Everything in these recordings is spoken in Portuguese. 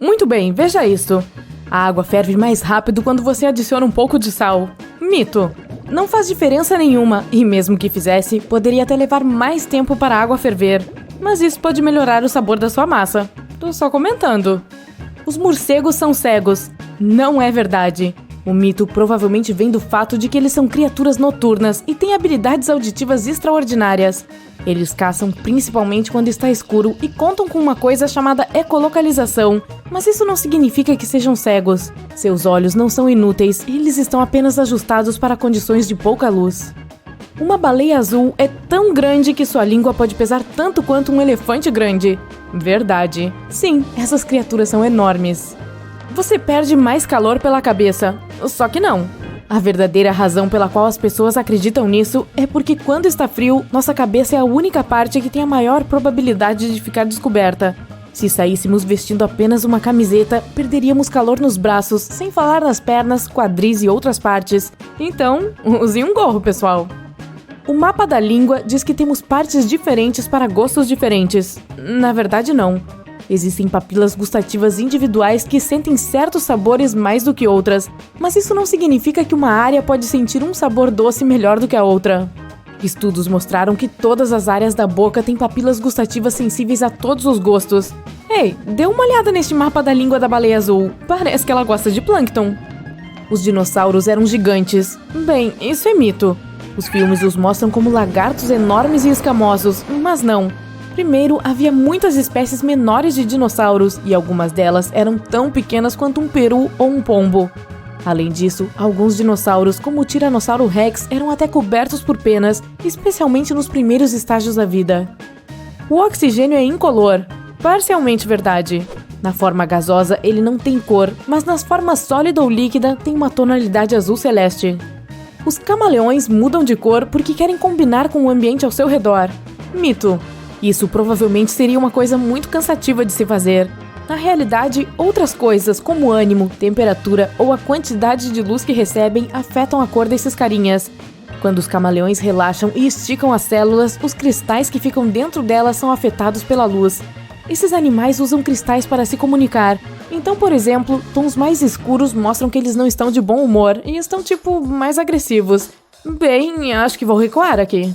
Muito bem, veja isso. A água ferve mais rápido quando você adiciona um pouco de sal. Mito. Não faz diferença nenhuma, e mesmo que fizesse, poderia até levar mais tempo para a água ferver. Mas isso pode melhorar o sabor da sua massa. Tô só comentando. Os morcegos são cegos. Não é verdade. O mito provavelmente vem do fato de que eles são criaturas noturnas e têm habilidades auditivas extraordinárias. Eles caçam principalmente quando está escuro e contam com uma coisa chamada ecolocalização, mas isso não significa que sejam cegos. Seus olhos não são inúteis, eles estão apenas ajustados para condições de pouca luz. Uma baleia azul é tão grande que sua língua pode pesar tanto quanto um elefante grande. Verdade. Sim, essas criaturas são enormes. Você perde mais calor pela cabeça, só que não. A verdadeira razão pela qual as pessoas acreditam nisso é porque quando está frio, nossa cabeça é a única parte que tem a maior probabilidade de ficar descoberta. Se saíssemos vestindo apenas uma camiseta, perderíamos calor nos braços, sem falar nas pernas, quadris e outras partes. Então, use um gorro, pessoal. O mapa da língua diz que temos partes diferentes para gostos diferentes. Na verdade, não. Existem papilas gustativas individuais que sentem certos sabores mais do que outras, mas isso não significa que uma área pode sentir um sabor doce melhor do que a outra. Estudos mostraram que todas as áreas da boca têm papilas gustativas sensíveis a todos os gostos. Ei, dê uma olhada neste mapa da língua da baleia azul. Parece que ela gosta de plâncton. Os dinossauros eram gigantes. Bem, isso é mito. Os filmes os mostram como lagartos enormes e escamosos, mas não. Primeiro, havia muitas espécies menores de dinossauros, e algumas delas eram tão pequenas quanto um peru ou um pombo. Além disso, alguns dinossauros, como o Tiranossauro Rex, eram até cobertos por penas, especialmente nos primeiros estágios da vida. O oxigênio é incolor. Parcialmente verdade. Na forma gasosa, ele não tem cor, mas nas formas sólida ou líquida, tem uma tonalidade azul celeste. Os camaleões mudam de cor porque querem combinar com o ambiente ao seu redor. Mito. Isso provavelmente seria uma coisa muito cansativa de se fazer. Na realidade, outras coisas, como ânimo, temperatura ou a quantidade de luz que recebem, afetam a cor desses carinhas. Quando os camaleões relaxam e esticam as células, os cristais que ficam dentro delas são afetados pela luz. Esses animais usam cristais para se comunicar. Então, por exemplo, tons mais escuros mostram que eles não estão de bom humor e estão, mais agressivos. Bem, acho que vou recuar aqui.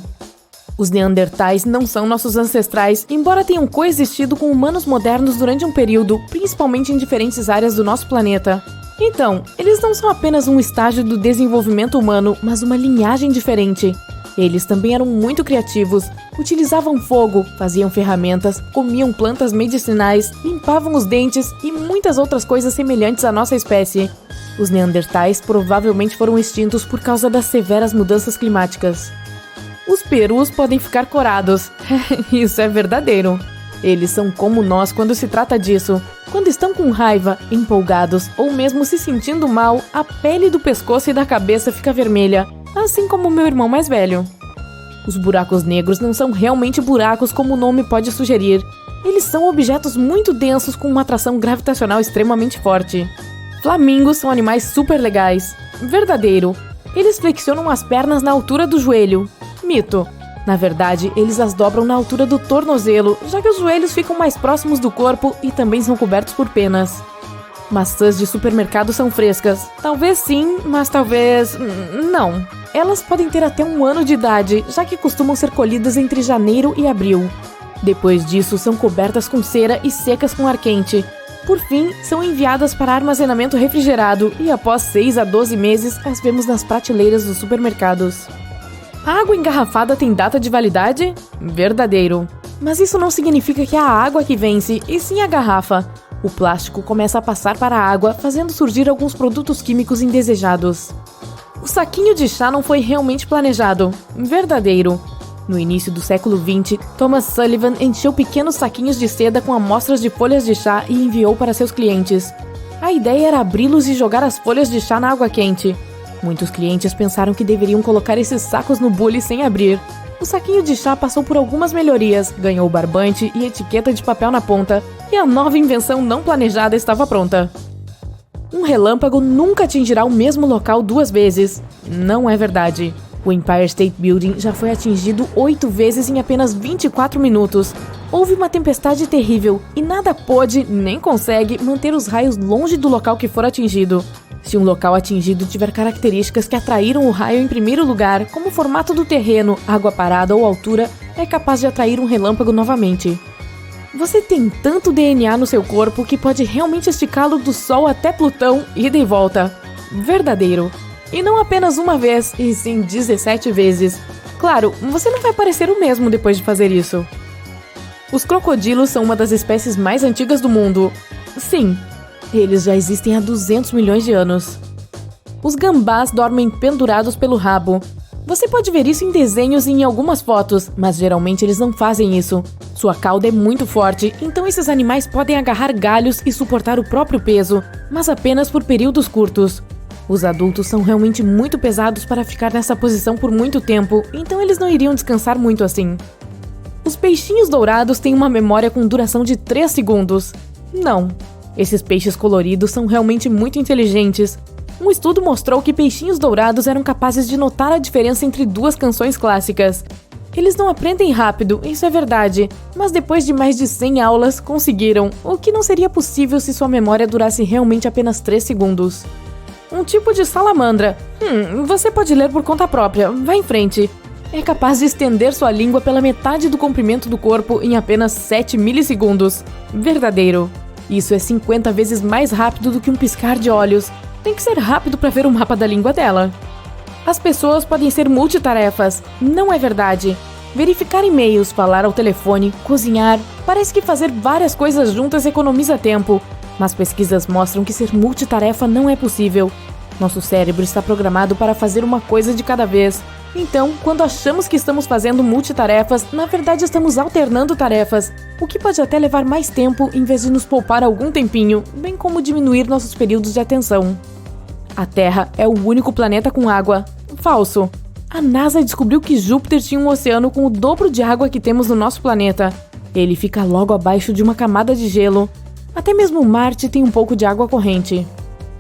Os neandertais não são nossos ancestrais, embora tenham coexistido com humanos modernos durante um período, principalmente em diferentes áreas do nosso planeta. Então, eles não são apenas um estágio do desenvolvimento humano, mas uma linhagem diferente. Eles também eram muito criativos, utilizavam fogo, faziam ferramentas, comiam plantas medicinais, limpavam os dentes e muitas outras coisas semelhantes à nossa espécie. Os neandertais provavelmente foram extintos por causa das severas mudanças climáticas. Os perus podem ficar corados. Isso é verdadeiro. Eles são como nós quando se trata disso. Quando estão com raiva, empolgados ou mesmo se sentindo mal, a pele do pescoço e da cabeça fica vermelha, assim como meu irmão mais velho. Os buracos negros não são realmente buracos como o nome pode sugerir. Eles são objetos muito densos com uma atração gravitacional extremamente forte. Flamingos são animais super legais. Verdadeiro. Eles flexionam as pernas na altura do joelho. Mito. Na verdade, eles as dobram na altura do tornozelo, já que os joelhos ficam mais próximos do corpo e também são cobertos por penas. Maçãs de supermercado são frescas. Talvez sim, mas talvez não. Elas podem ter até 1 ano de idade, já que costumam ser colhidas entre janeiro e abril. Depois disso, são cobertas com cera e secas com ar quente. Por fim, são enviadas para armazenamento refrigerado e após 6 a 12 meses, as vemos nas prateleiras dos supermercados. A água engarrafada tem data de validade? Verdadeiro. Mas isso não significa que é a água que vence, e sim a garrafa. O plástico começa a passar para a água, fazendo surgir alguns produtos químicos indesejados. O saquinho de chá não foi realmente planejado. Verdadeiro. No início do século XX, Thomas Sullivan encheu pequenos saquinhos de seda com amostras de folhas de chá e enviou para seus clientes. A ideia era abri-los e jogar as folhas de chá na água quente. Muitos clientes pensaram que deveriam colocar esses sacos no bule sem abrir. O saquinho de chá passou por algumas melhorias, ganhou barbante e etiqueta de papel na ponta, e a nova invenção não planejada estava pronta. Um relâmpago nunca atingirá o mesmo local 2 vezes. Não é verdade. O Empire State Building já foi atingido 8 vezes em apenas 24 minutos. Houve uma tempestade terrível e nada pôde, nem consegue, manter os raios longe do local que for atingido. Se um local atingido tiver características que atraíram o raio em primeiro lugar, como o formato do terreno, água parada ou altura, é capaz de atrair um relâmpago novamente. Você tem tanto DNA no seu corpo que pode realmente esticá-lo do Sol até Plutão, ida e volta. Verdadeiro. E não apenas uma vez, e sim 17 vezes. Claro, você não vai parecer o mesmo depois de fazer isso. Os crocodilos são uma das espécies mais antigas do mundo. Sim, eles já existem há 200 milhões de anos. Os gambás dormem pendurados pelo rabo. Você pode ver isso em desenhos e em algumas fotos, mas geralmente eles não fazem isso. Sua cauda é muito forte, então esses animais podem agarrar galhos e suportar o próprio peso, mas apenas por períodos curtos. Os adultos são realmente muito pesados para ficar nessa posição por muito tempo, então eles não iriam descansar muito assim. Os peixinhos dourados têm uma memória com duração de 3 segundos. Não. Esses peixes coloridos são realmente muito inteligentes. Um estudo mostrou que peixinhos dourados eram capazes de notar a diferença entre duas canções clássicas. Eles não aprendem rápido, isso é verdade, mas depois de mais de 100 aulas, conseguiram, o que não seria possível se sua memória durasse realmente apenas 3 segundos. Um tipo de salamandra. Você pode ler por conta própria, vá em frente. É capaz de estender sua língua pela metade do comprimento do corpo em apenas 7 milissegundos. Verdadeiro. Isso é 50 vezes mais rápido do que um piscar de olhos. Tem que ser rápido para ver o mapa da língua dela. As pessoas podem ser multitarefas. Não é verdade. Verificar e-mails, falar ao telefone, cozinhar. Parece que fazer várias coisas juntas economiza tempo. Mas pesquisas mostram que ser multitarefa não é possível. Nosso cérebro está programado para fazer uma coisa de cada vez. Então, quando achamos que estamos fazendo multitarefas, na verdade estamos alternando tarefas, o que pode até levar mais tempo em vez de nos poupar algum tempinho, bem como diminuir nossos períodos de atenção. A Terra é o único planeta com água. Falso. A NASA descobriu que Júpiter tinha um oceano com o dobro de água que temos no nosso planeta. Ele fica logo abaixo de uma camada de gelo. Até mesmo Marte tem um pouco de água corrente.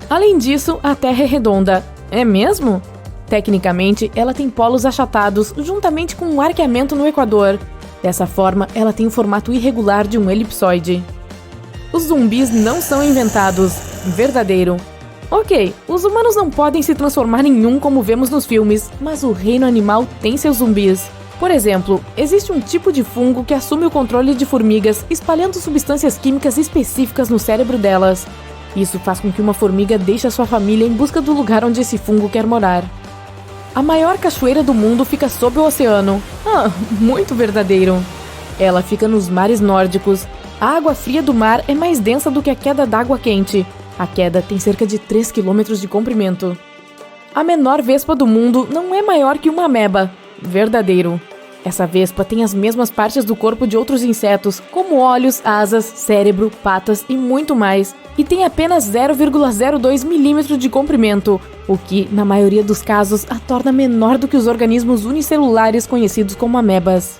Além disso, a Terra é redonda. É mesmo? Tecnicamente, ela tem polos achatados, juntamente com um arqueamento no Equador. Dessa forma, ela tem o formato irregular de um elipsoide. Os zumbis não são inventados. Verdadeiro. Ok, os humanos não podem se transformar em um como vemos nos filmes, mas o reino animal tem seus zumbis. Por exemplo, existe um tipo de fungo que assume o controle de formigas, espalhando substâncias químicas específicas no cérebro delas. Isso faz com que uma formiga deixe a sua família em busca do lugar onde esse fungo quer morar. A maior cachoeira do mundo fica sob o oceano. Muito verdadeiro. Ela fica nos mares nórdicos. A água fria do mar é mais densa do que a queda d'água quente. A queda tem cerca de 3 km de comprimento. A menor vespa do mundo não é maior que uma ameba. Verdadeiro. Essa vespa tem as mesmas partes do corpo de outros insetos, como olhos, asas, cérebro, patas e muito mais, e tem apenas 0,02 milímetro de comprimento, o que, na maioria dos casos, a torna menor do que os organismos unicelulares conhecidos como amebas.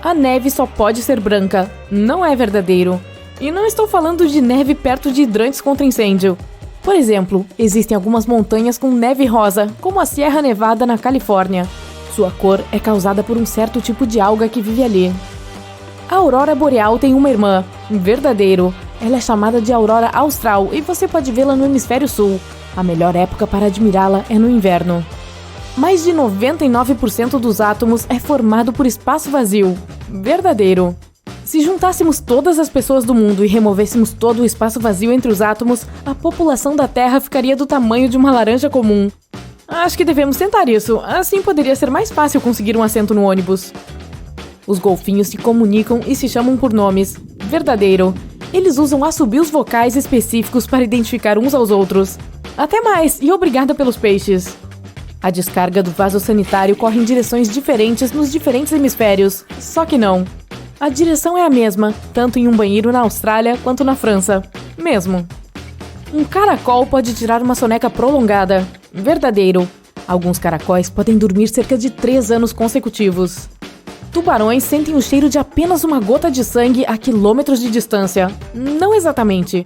A neve só pode ser branca. Não é verdadeiro. E não estou falando de neve perto de hidrantes contra incêndio. Por exemplo, existem algumas montanhas com neve rosa, como a Sierra Nevada na Califórnia. Sua cor é causada por um certo tipo de alga que vive ali. A aurora boreal tem uma irmã. Verdadeiro. Ela é chamada de aurora austral e você pode vê-la no hemisfério sul. A melhor época para admirá-la é no inverno. Mais de 99% dos átomos é formado por espaço vazio. Verdadeiro. Se juntássemos todas as pessoas do mundo e removêssemos todo o espaço vazio entre os átomos, a população da Terra ficaria do tamanho de uma laranja comum. Acho que devemos tentar isso, assim poderia ser mais fácil conseguir um assento no ônibus. Os golfinhos se comunicam e se chamam por nomes. Verdadeiro. Eles usam assobios vocais específicos para identificar uns aos outros. Até mais, e obrigada pelos peixes. A descarga do vaso sanitário corre em direções diferentes nos diferentes hemisférios, só que não. A direção é a mesma, tanto em um banheiro na Austrália quanto na França. Mesmo. Um caracol pode tirar uma soneca prolongada. Verdadeiro. Alguns caracóis podem dormir cerca de 3 anos consecutivos. Tubarões sentem o cheiro de apenas uma gota de sangue a quilômetros de distância. Não exatamente.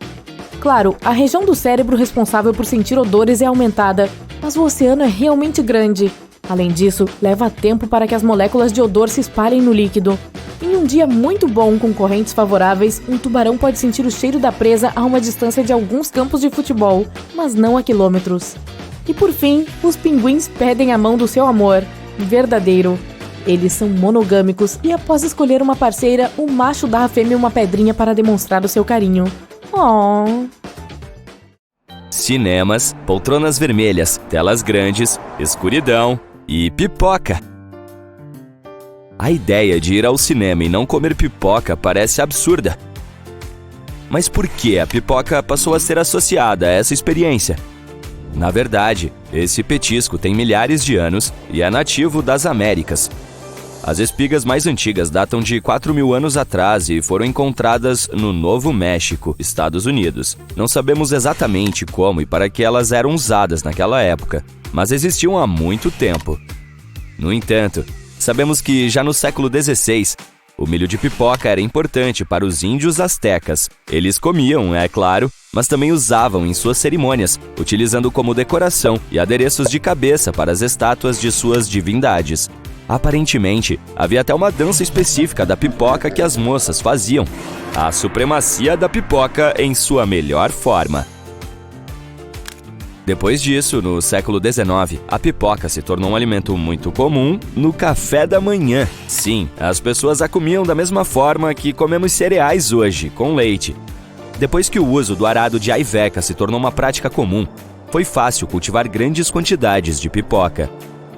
Claro, a região do cérebro responsável por sentir odores é aumentada, mas o oceano é realmente grande. Além disso, leva tempo para que as moléculas de odor se espalhem no líquido. Em um dia muito bom com correntes favoráveis, um tubarão pode sentir o cheiro da presa a uma distância de alguns campos de futebol, mas não a quilômetros. E por fim, os pinguins pedem a mão do seu amor, verdadeiro. Eles são monogâmicos e após escolher uma parceira, o macho dá à fêmea uma pedrinha para demonstrar o seu carinho. Oh. Cinemas, poltronas vermelhas, telas grandes, escuridão e pipoca. A ideia de ir ao cinema e não comer pipoca parece absurda. Mas por que a pipoca passou a ser associada a essa experiência? Na verdade, esse petisco tem milhares de anos e é nativo das Américas. As espigas mais antigas datam de 4.000 anos atrás e foram encontradas no Novo México, Estados Unidos. Não sabemos exatamente como e para que elas eram usadas naquela época, mas existiam há muito tempo. No entanto, sabemos que já no século XVI, o milho de pipoca era importante para os índios astecas. Eles comiam, é claro, mas também usavam em suas cerimônias, utilizando como decoração e adereços de cabeça para as estátuas de suas divindades. Aparentemente, havia até uma dança específica da pipoca que as moças faziam. A supremacia da pipoca em sua melhor forma. Depois disso, no século XIX, a pipoca se tornou um alimento muito comum no café da manhã. Sim, as pessoas a comiam da mesma forma que comemos cereais hoje, com leite. Depois que o uso do arado de aiveca se tornou uma prática comum, foi fácil cultivar grandes quantidades de pipoca.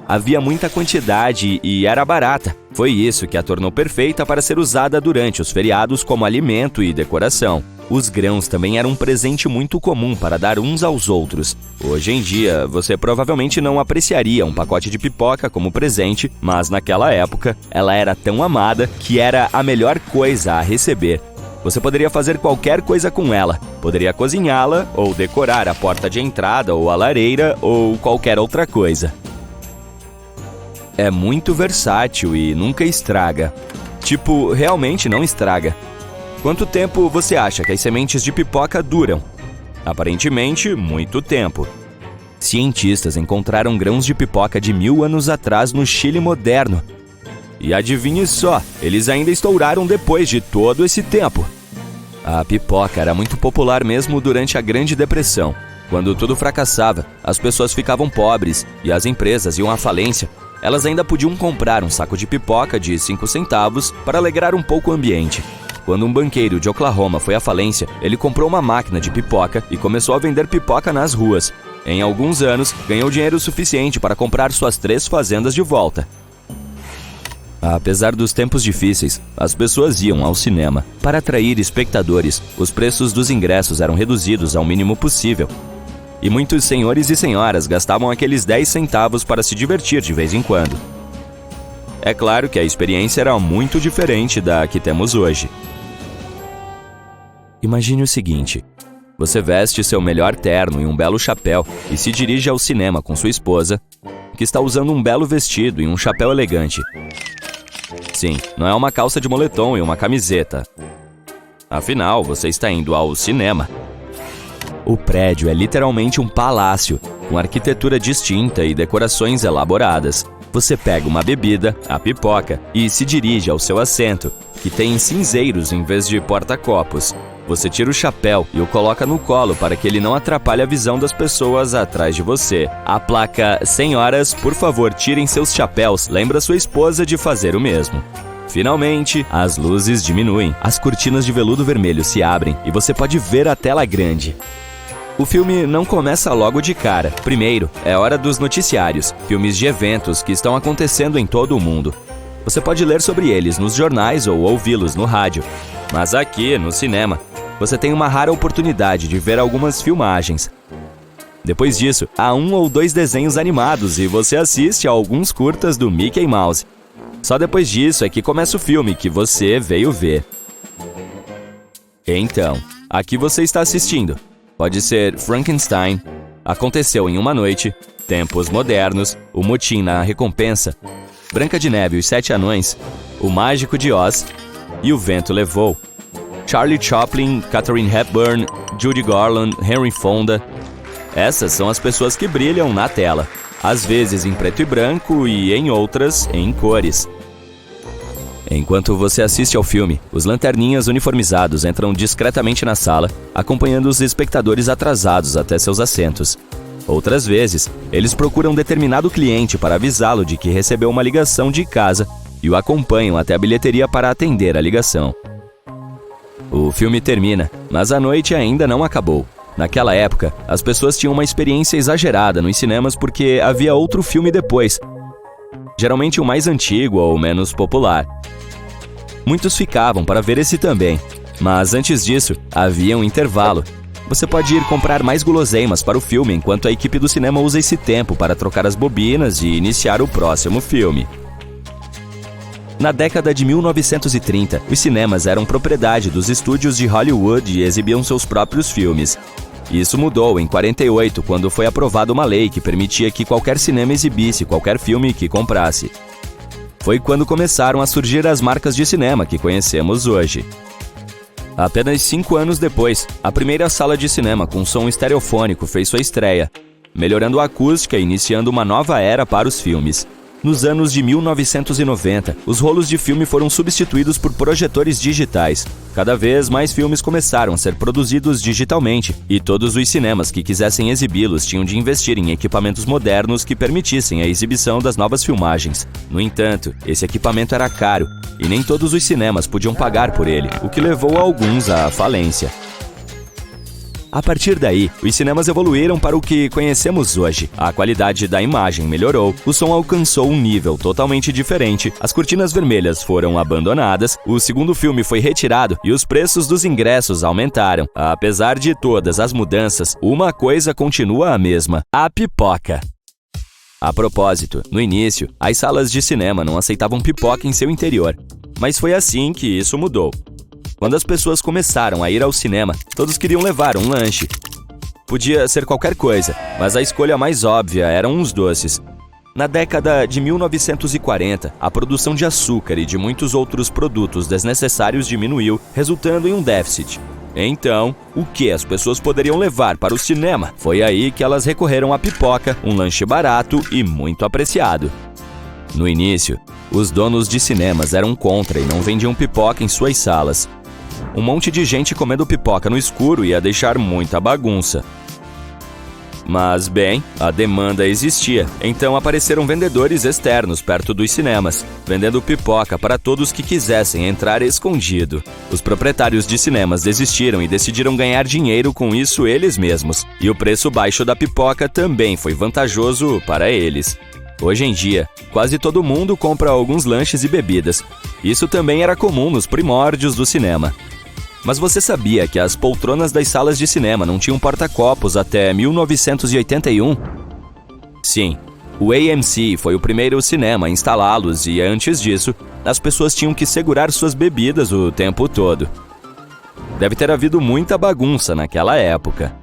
Havia muita quantidade e era barata. Foi isso que a tornou perfeita para ser usada durante os feriados como alimento e decoração. Os grãos também eram um presente muito comum para dar uns aos outros. Hoje em dia, você provavelmente não apreciaria um pacote de pipoca como presente, mas naquela época, ela era tão amada que era a melhor coisa a receber. Você poderia fazer qualquer coisa com ela. Poderia cozinhá-la, ou decorar a porta de entrada, ou a lareira, ou qualquer outra coisa. É muito versátil e nunca estraga. Tipo, realmente não estraga. Quanto tempo você acha que as sementes de pipoca duram? Aparentemente, muito tempo. Cientistas encontraram grãos de pipoca de 1000 anos atrás no Chile moderno. E adivinhe só, eles ainda estouraram depois de todo esse tempo. A pipoca era muito popular mesmo durante a Grande Depressão. Quando tudo fracassava, as pessoas ficavam pobres e as empresas iam à falência. Elas ainda podiam comprar um saco de pipoca de 5 centavos para alegrar um pouco o ambiente. Quando um banqueiro de Oklahoma foi à falência, ele comprou uma máquina de pipoca e começou a vender pipoca nas ruas. Em alguns anos, ganhou dinheiro suficiente para comprar suas 3 fazendas de volta. Apesar dos tempos difíceis, as pessoas iam ao cinema. Para atrair espectadores, os preços dos ingressos eram reduzidos ao mínimo possível. E muitos senhores e senhoras gastavam aqueles 10 centavos para se divertir de vez em quando. É claro que a experiência era muito diferente da que temos hoje. Imagine o seguinte: você veste seu melhor terno e um belo chapéu e se dirige ao cinema com sua esposa, que está usando um belo vestido e um chapéu elegante. Sim, não é uma calça de moletom e uma camiseta. Afinal, você está indo ao cinema. O prédio é literalmente um palácio, com arquitetura distinta e decorações elaboradas. Você pega uma bebida, a pipoca, e se dirige ao seu assento, que tem cinzeiros em vez de porta-copos. Você tira o chapéu e o coloca no colo para que ele não atrapalhe a visão das pessoas atrás de você. A placa "Senhoras, por favor, tirem seus chapéus" lembra sua esposa de fazer o mesmo. Finalmente, as luzes diminuem, as cortinas de veludo vermelho se abrem e você pode ver a tela grande. O filme não começa logo de cara. Primeiro, é hora dos noticiários, filmes de eventos que estão acontecendo em todo o mundo. Você pode ler sobre eles nos jornais ou ouvi-los no rádio. Mas aqui, no cinema, você tem uma rara oportunidade de ver algumas filmagens. Depois disso, há 1 ou 2 desenhos animados e você assiste a alguns curtas do Mickey Mouse. Só depois disso é que começa o filme que você veio ver. Então, aqui você está assistindo. Pode ser Frankenstein, Aconteceu em uma Noite, Tempos Modernos, O Motim na Recompensa, Branca de Neve e os 7 Anões, O Mágico de Oz e O Vento Levou, Charlie Chaplin, Katharine Hepburn, Judy Garland, Henry Fonda. Essas são as pessoas que brilham na tela. às vezes em preto e branco e, em outras, em cores. Enquanto você assiste ao filme, os lanterninhas uniformizados entram discretamente na sala, acompanhando os espectadores atrasados até seus assentos. Outras vezes, eles procuram determinado cliente para avisá-lo de que recebeu uma ligação de casa e o acompanham até a bilheteria para atender a ligação. O filme termina, mas a noite ainda não acabou. Naquela época, as pessoas tinham uma experiência exagerada nos cinemas porque havia outro filme depois, geralmente o mais antigo ou menos popular. Muitos ficavam para ver esse também, mas antes disso, havia um intervalo. Você pode ir comprar mais guloseimas para o filme enquanto a equipe do cinema usa esse tempo para trocar as bobinas e iniciar o próximo filme. Na década de 1930, os cinemas eram propriedade dos estúdios de Hollywood e exibiam seus próprios filmes. Isso mudou em 48, quando foi aprovada uma lei que permitia que qualquer cinema exibisse qualquer filme que comprasse. Foi quando começaram a surgir as marcas de cinema que conhecemos hoje. Apenas 5 anos depois, a primeira sala de cinema com som estereofônico fez sua estreia, melhorando a acústica e iniciando uma nova era para os filmes. Nos anos de 1990, os rolos de filme foram substituídos por projetores digitais. Cada vez mais filmes começaram a ser produzidos digitalmente, e todos os cinemas que quisessem exibi-los tinham de investir em equipamentos modernos que permitissem a exibição das novas filmagens. No entanto, esse equipamento era caro, e nem todos os cinemas podiam pagar por ele, o que levou alguns à falência. A partir daí, os cinemas evoluíram para o que conhecemos hoje. A qualidade da imagem melhorou, o som alcançou um nível totalmente diferente, as cortinas vermelhas foram abandonadas, o segundo filme foi retirado e os preços dos ingressos aumentaram. Apesar de todas as mudanças, uma coisa continua a mesma: a pipoca. A propósito, no início, as salas de cinema não aceitavam pipoca em seu interior, mas foi assim que isso mudou. Quando as pessoas começaram a ir ao cinema, todos queriam levar um lanche. Podia ser qualquer coisa, mas a escolha mais óbvia eram os doces. Na década de 1940, a produção de açúcar e de muitos outros produtos desnecessários diminuiu, resultando em um déficit. Então, o que as pessoas poderiam levar para o cinema? Foi aí que elas recorreram à pipoca, um lanche barato e muito apreciado. No início, os donos de cinemas eram contra e não vendiam pipoca em suas salas. Um monte de gente comendo pipoca no escuro ia deixar muita bagunça. Mas, bem, a demanda existia, então apareceram vendedores externos perto dos cinemas, vendendo pipoca para todos que quisessem entrar escondido. Os proprietários de cinemas desistiram e decidiram ganhar dinheiro com isso eles mesmos, e o preço baixo da pipoca também foi vantajoso para eles. Hoje em dia, quase todo mundo compra alguns lanches e bebidas. Isso também era comum nos primórdios do cinema. Mas você sabia que as poltronas das salas de cinema não tinham porta-copos até 1981? Sim, o AMC foi o primeiro cinema a instalá-los e, antes disso, as pessoas tinham que segurar suas bebidas o tempo todo. Deve ter havido muita bagunça naquela época.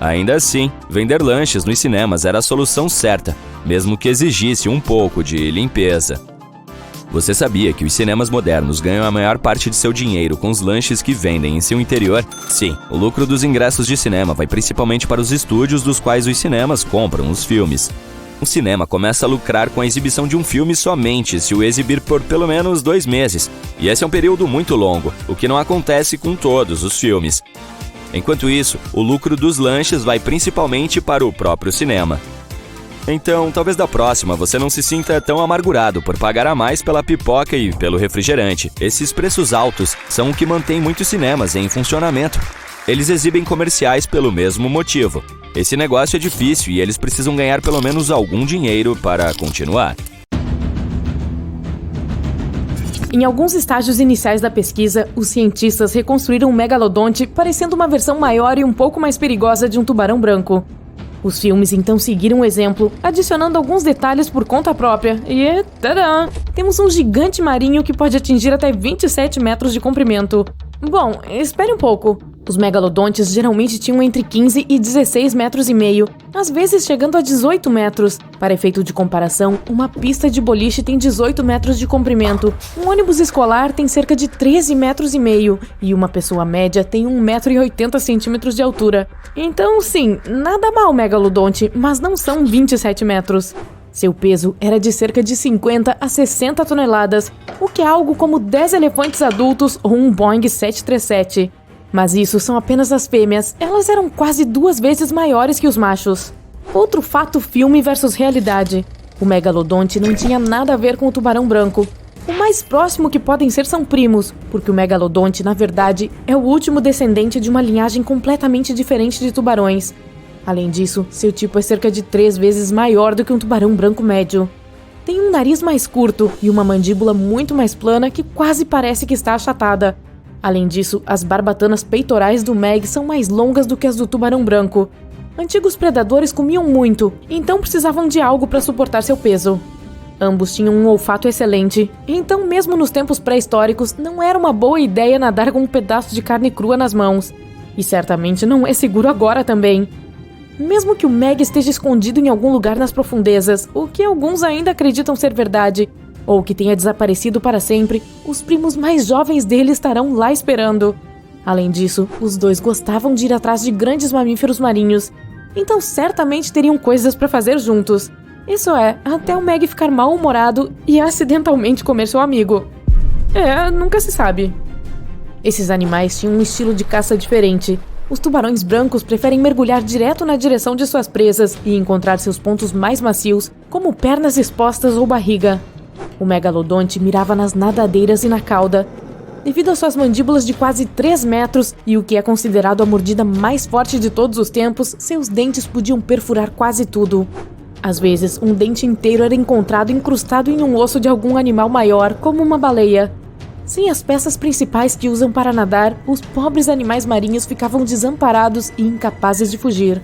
Ainda assim, vender lanches nos cinemas era a solução certa, mesmo que exigisse um pouco de limpeza. Você sabia que os cinemas modernos ganham a maior parte de seu dinheiro com os lanches que vendem em seu interior? Sim, o lucro dos ingressos de cinema vai principalmente para os estúdios dos quais os cinemas compram os filmes. Um cinema começa a lucrar com a exibição de um filme somente se o exibir por pelo menos 2 meses, e esse é um período muito longo, o que não acontece com todos os filmes. Enquanto isso, o lucro dos lanches vai principalmente para o próprio cinema. Então, talvez da próxima você não se sinta tão amargurado por pagar a mais pela pipoca e pelo refrigerante. Esses preços altos são o que mantém muitos cinemas em funcionamento. Eles exibem comerciais pelo mesmo motivo. Esse negócio é difícil e eles precisam ganhar pelo menos algum dinheiro para continuar. Em alguns estágios iniciais da pesquisa, os cientistas reconstruíram um megalodonte parecendo uma versão maior e um pouco mais perigosa de um tubarão branco. Os filmes então seguiram o exemplo, adicionando alguns detalhes por conta própria, e tadã! Temos um gigante marinho que pode atingir até 27 metros de comprimento. Bom, espere um pouco. Os megalodontes geralmente tinham entre 15 e 16 metros e meio, às vezes chegando a 18 metros. Para efeito de comparação, uma pista de boliche tem 18 metros de comprimento, um ônibus escolar tem cerca de 13 metros e meio e uma pessoa média tem 1,80 m de altura. Então, sim, nada mal megalodonte, mas não são 27 metros. Seu peso era de cerca de 50 a 60 toneladas, o que é algo como 10 elefantes adultos ou um Boeing 737. Mas isso são apenas as fêmeas, elas eram quase 2 vezes maiores que os machos. Outro fato filme versus realidade. O megalodonte não tinha nada a ver com o tubarão branco. O mais próximo que podem ser são primos, porque o megalodonte, na verdade, é o último descendente de uma linhagem completamente diferente de tubarões. Além disso, seu tipo é cerca de 3 vezes maior do que um tubarão branco médio. Tem um nariz mais curto e uma mandíbula muito mais plana que quase parece que está achatada. Além disso, as barbatanas peitorais do Meg são mais longas do que as do tubarão branco. Antigos predadores comiam muito, então precisavam de algo para suportar seu peso. Ambos tinham um olfato excelente, então mesmo nos tempos pré-históricos não era uma boa ideia nadar com um pedaço de carne crua nas mãos. E certamente não é seguro agora também. Mesmo que o Meg esteja escondido em algum lugar nas profundezas, o que alguns ainda acreditam ser verdade, ou que tenha desaparecido para sempre, os primos mais jovens dele estarão lá esperando. Além disso, os dois gostavam de ir atrás de grandes mamíferos marinhos, então certamente teriam coisas para fazer juntos. Isso é, até o Meg ficar mal-humorado e acidentalmente comer seu amigo. Nunca se sabe. Esses animais tinham um estilo de caça diferente. Os tubarões brancos preferem mergulhar direto na direção de suas presas e encontrar seus pontos mais macios, como pernas expostas ou barriga. O megalodonte mirava nas nadadeiras e na cauda. Devido às suas mandíbulas de quase 3 metros e o que é considerado a mordida mais forte de todos os tempos, seus dentes podiam perfurar quase tudo. Às vezes, um dente inteiro era encontrado incrustado em um osso de algum animal maior, como uma baleia. Sem as peças principais que usam para nadar, os pobres animais marinhos ficavam desamparados e incapazes de fugir.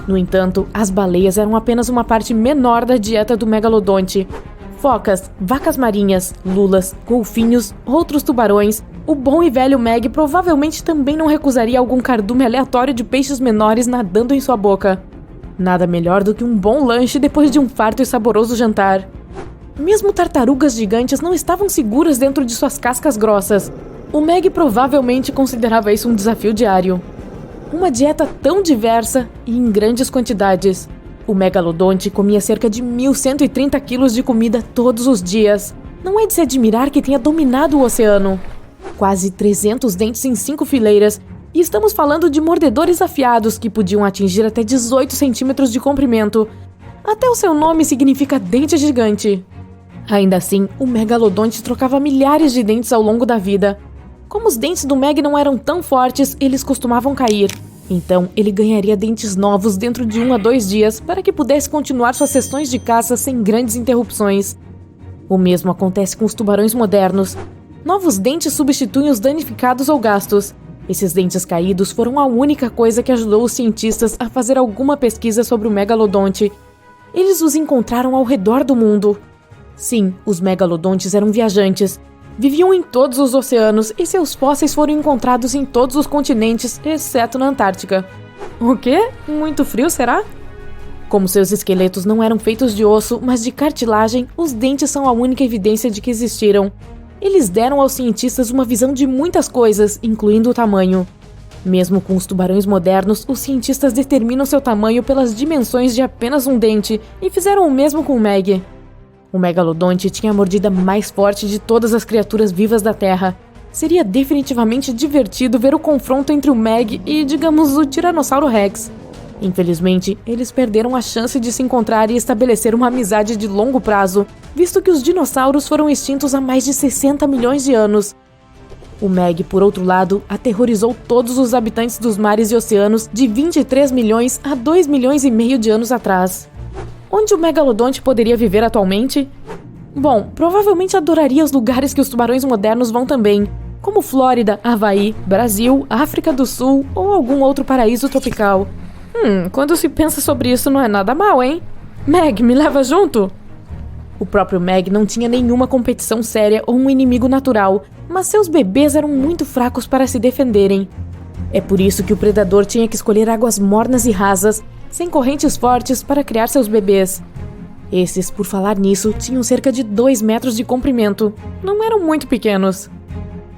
No entanto, as baleias eram apenas uma parte menor da dieta do megalodonte. Focas, vacas marinhas, lulas, golfinhos, outros tubarões, o bom e velho Meg provavelmente também não recusaria algum cardume aleatório de peixes menores nadando em sua boca. Nada melhor do que um bom lanche depois de um farto e saboroso jantar. Mesmo tartarugas gigantes não estavam seguras dentro de suas cascas grossas. O Meg provavelmente considerava isso um desafio diário. Uma dieta tão diversa e em grandes quantidades. O megalodonte comia cerca de 1.130 quilos de comida todos os dias. Não é de se admirar que tenha dominado o oceano. Quase 300 dentes em 5 fileiras. E estamos falando de mordedores afiados que podiam atingir até 18 centímetros de comprimento. Até o seu nome significa dente gigante. Ainda assim, o megalodonte trocava milhares de dentes ao longo da vida. Como os dentes do Meg não eram tão fortes, eles costumavam cair. Então, ele ganharia dentes novos dentro de 1 a 2 dias para que pudesse continuar suas sessões de caça sem grandes interrupções. O mesmo acontece com os tubarões modernos. Novos dentes substituem os danificados ou gastos. Esses dentes caídos foram a única coisa que ajudou os cientistas a fazer alguma pesquisa sobre o megalodonte. Eles os encontraram ao redor do mundo. Sim, os megalodontes eram viajantes. Viviam em todos os oceanos e seus fósseis foram encontrados em todos os continentes, exceto na Antártica. O quê? Muito frio, será? Como seus esqueletos não eram feitos de osso, mas de cartilagem, os dentes são a única evidência de que existiram. Eles deram aos cientistas uma visão de muitas coisas, incluindo o tamanho. Mesmo com os tubarões modernos, os cientistas determinam seu tamanho pelas dimensões de apenas um dente e fizeram o mesmo com o Meg. O megalodonte tinha a mordida mais forte de todas as criaturas vivas da Terra. Seria definitivamente divertido ver o confronto entre o Meg e, digamos, o Tiranossauro Rex. Infelizmente, eles perderam a chance de se encontrar e estabelecer uma amizade de longo prazo, visto que os dinossauros foram extintos há mais de 60 milhões de anos. O Meg, por outro lado, aterrorizou todos os habitantes dos mares e oceanos de 23 milhões a 2 milhões e meio de anos atrás. Onde o megalodonte poderia viver atualmente? Bom, provavelmente adoraria os lugares que os tubarões modernos vão também, como Flórida, Havaí, Brasil, África do Sul ou algum outro paraíso tropical. Quando se pensa sobre isso não é nada mal, hein? Meg, me leva junto? O próprio Meg não tinha nenhuma competição séria ou um inimigo natural, mas seus bebês eram muito fracos para se defenderem. É por isso que o predador tinha que escolher águas mornas e rasas, sem correntes fortes, para criar seus bebês. Esses, por falar nisso, tinham cerca de 2 metros de comprimento. Não eram muito pequenos.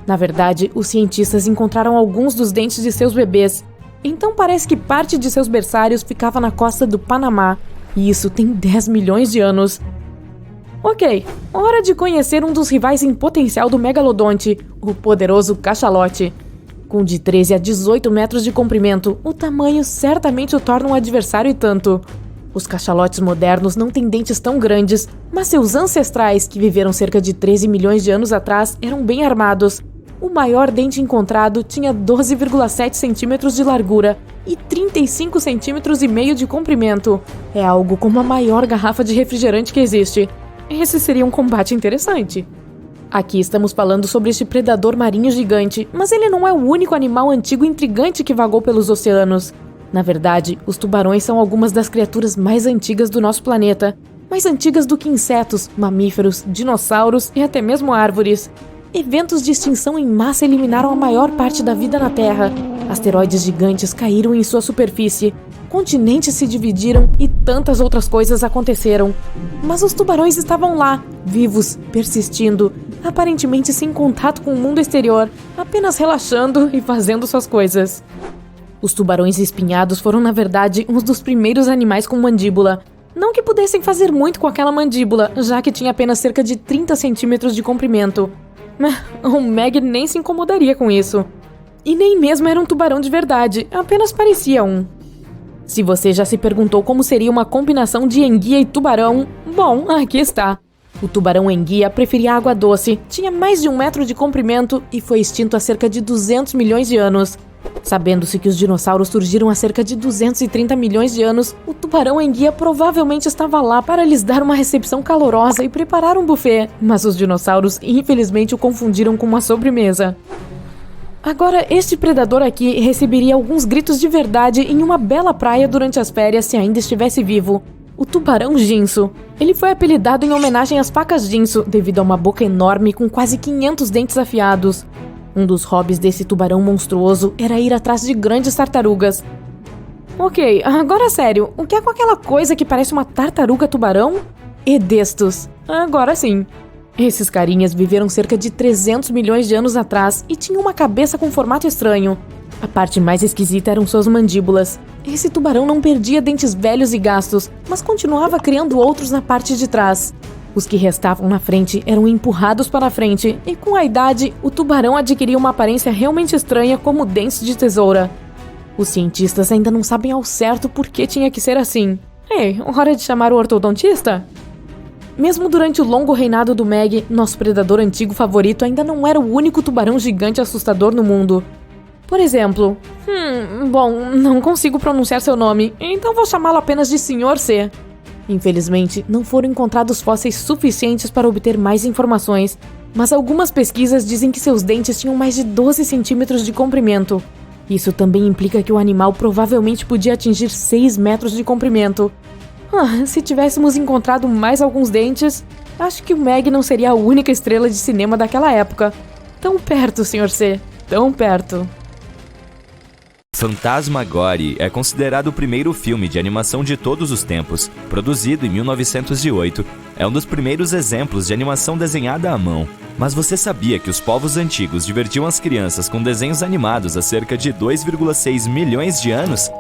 Na verdade, os cientistas encontraram alguns dos dentes de seus bebês. Então parece que parte de seus berçários ficava na costa do Panamá. E isso tem 10 milhões de anos. Ok, hora de conhecer um dos rivais em potencial do megalodonte, o poderoso cachalote. Com de 13 a 18 metros de comprimento, o tamanho certamente o torna um adversário e tanto. Os cachalotes modernos não têm dentes tão grandes, mas seus ancestrais, que viveram cerca de 13 milhões de anos atrás, eram bem armados. O maior dente encontrado tinha 12,7 centímetros de largura e 35 centímetros e meio de comprimento. É algo como a maior garrafa de refrigerante que existe. Esse seria um combate interessante. Aqui estamos falando sobre este predador marinho gigante, mas ele não é o único animal antigo e intrigante que vagou pelos oceanos. Na verdade, os tubarões são algumas das criaturas mais antigas do nosso planeta, mais antigas do que insetos, mamíferos, dinossauros e até mesmo árvores. Eventos de extinção em massa eliminaram a maior parte da vida na Terra. Asteroides gigantes caíram em sua superfície, continentes se dividiram e tantas outras coisas aconteceram. Mas os tubarões estavam lá, vivos, persistindo, aparentemente sem contato com o mundo exterior, apenas relaxando e fazendo suas coisas. Os tubarões espinhados foram, na verdade, uns dos primeiros animais com mandíbula. Não que pudessem fazer muito com aquela mandíbula, já que tinha apenas cerca de 30 centímetros de comprimento. O Meg nem se incomodaria com isso. E nem mesmo era um tubarão de verdade, apenas parecia um. Se você já se perguntou como seria uma combinação de enguia e tubarão, bom, aqui está. O tubarão enguia preferia água doce, tinha mais de 1 metro de comprimento e foi extinto há cerca de 200 milhões de anos. Sabendo-se que os dinossauros surgiram há cerca de 230 milhões de anos, o tubarão enguia provavelmente estava lá para lhes dar uma recepção calorosa e preparar um buffet, mas os dinossauros infelizmente o confundiram com uma sobremesa. Agora, este predador aqui receberia alguns gritos de verdade em uma bela praia durante as férias se ainda estivesse vivo. O tubarão Ginso. Ele foi apelidado em homenagem às facas Ginso, devido a uma boca enorme com quase 500 dentes afiados. Um dos hobbies desse tubarão monstruoso era ir atrás de grandes tartarugas. Ok, agora sério, o que é com aquela coisa que parece uma tartaruga tubarão? Edestos. Agora sim. Esses carinhas viveram cerca de 300 milhões de anos atrás e tinham uma cabeça com formato estranho. A parte mais esquisita eram suas mandíbulas. Esse tubarão não perdia dentes velhos e gastos, mas continuava criando outros na parte de trás. Os que restavam na frente eram empurrados para a frente, e com a idade, o tubarão adquiria uma aparência realmente estranha como dentes de tesoura. Os cientistas ainda não sabem ao certo por que tinha que ser assim. Ei, hora de chamar o ortodontista? Mesmo durante o longo reinado do Meg, nosso predador antigo favorito ainda não era o único tubarão gigante assustador no mundo. Por exemplo, bom, não consigo pronunciar seu nome, então vou chamá-lo apenas de Sr. C. Infelizmente, não foram encontrados fósseis suficientes para obter mais informações, mas algumas pesquisas dizem que seus dentes tinham mais de 12 centímetros de comprimento. Isso também implica que o animal provavelmente podia atingir 6 metros de comprimento. Se tivéssemos encontrado mais alguns dentes, acho que o Meg não seria a única estrela de cinema daquela época. Tão perto, Sr. C, tão perto. Phantasmagoria é considerado o primeiro filme de animação de todos os tempos. Produzido em 1908, é um dos primeiros exemplos de animação desenhada à mão. Mas você sabia que os povos antigos divertiam as crianças com desenhos animados há cerca de 2,6 milhões de anos?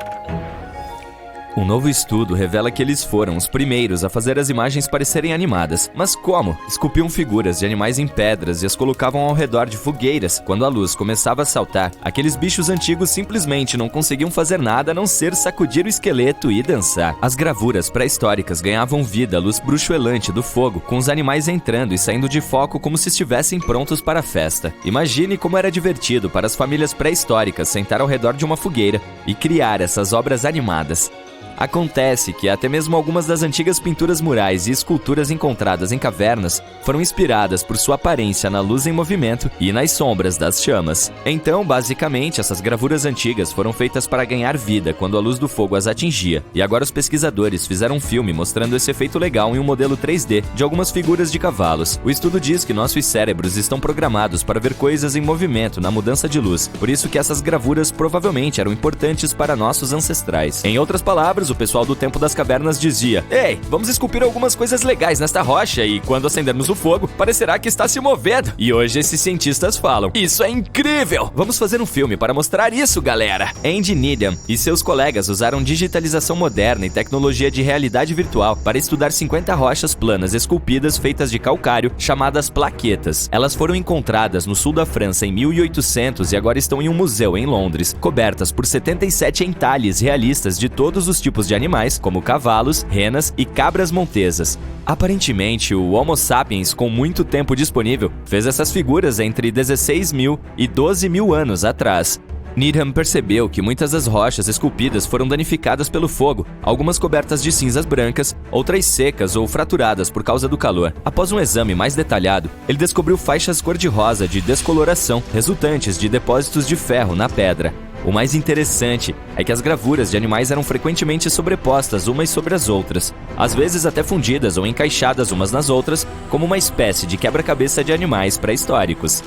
Um novo estudo revela que eles foram os primeiros a fazer as imagens parecerem animadas. Mas como? Esculpiam figuras de animais em pedras e as colocavam ao redor de fogueiras. Quando a luz começava a saltar, aqueles bichos antigos simplesmente não conseguiam fazer nada a não ser sacudir o esqueleto e dançar. As gravuras pré-históricas ganhavam vida à luz bruxuelante do fogo, com os animais entrando e saindo de foco como se estivessem prontos para a festa. Imagine como era divertido para as famílias pré-históricas sentar ao redor de uma fogueira e criar essas obras animadas. Acontece que até mesmo algumas das antigas pinturas murais e esculturas encontradas em cavernas foram inspiradas por sua aparência na luz em movimento e nas sombras das chamas. Então, basicamente, essas gravuras antigas foram feitas para ganhar vida quando a luz do fogo as atingia. E agora os pesquisadores fizeram um filme mostrando esse efeito legal em um modelo 3D de algumas figuras de cavalos. O estudo diz que nossos cérebros estão programados para ver coisas em movimento na mudança de luz, por isso que essas gravuras provavelmente eram importantes para nossos ancestrais. Em outras palavras, o pessoal do tempo das cavernas dizia: "Ei, vamos esculpir algumas coisas legais nesta rocha e quando acendermos o fogo, parecerá que está se movendo." E hoje esses cientistas falam: "Isso é incrível! Vamos fazer um filme para mostrar isso, galera." Andy Needham e seus colegas usaram digitalização moderna e tecnologia de realidade virtual para estudar 50 rochas planas esculpidas feitas de calcário, chamadas plaquetas. Elas foram encontradas no sul da França em 1800 e agora estão em um museu em Londres, cobertas por 77 entalhes realistas de todos os tipos de animais, como cavalos, renas e cabras montesas. Aparentemente, o Homo sapiens, com muito tempo disponível, fez essas figuras entre 16.000 e 12.000 anos atrás. Needham percebeu que muitas das rochas esculpidas foram danificadas pelo fogo, algumas cobertas de cinzas brancas, outras secas ou fraturadas por causa do calor. Após um exame mais detalhado, ele descobriu faixas cor-de-rosa de descoloração resultantes de depósitos de ferro na pedra. O mais interessante é que as gravuras de animais eram frequentemente sobrepostas umas sobre as outras, às vezes até fundidas ou encaixadas umas nas outras, como uma espécie de quebra-cabeça de animais pré-históricos.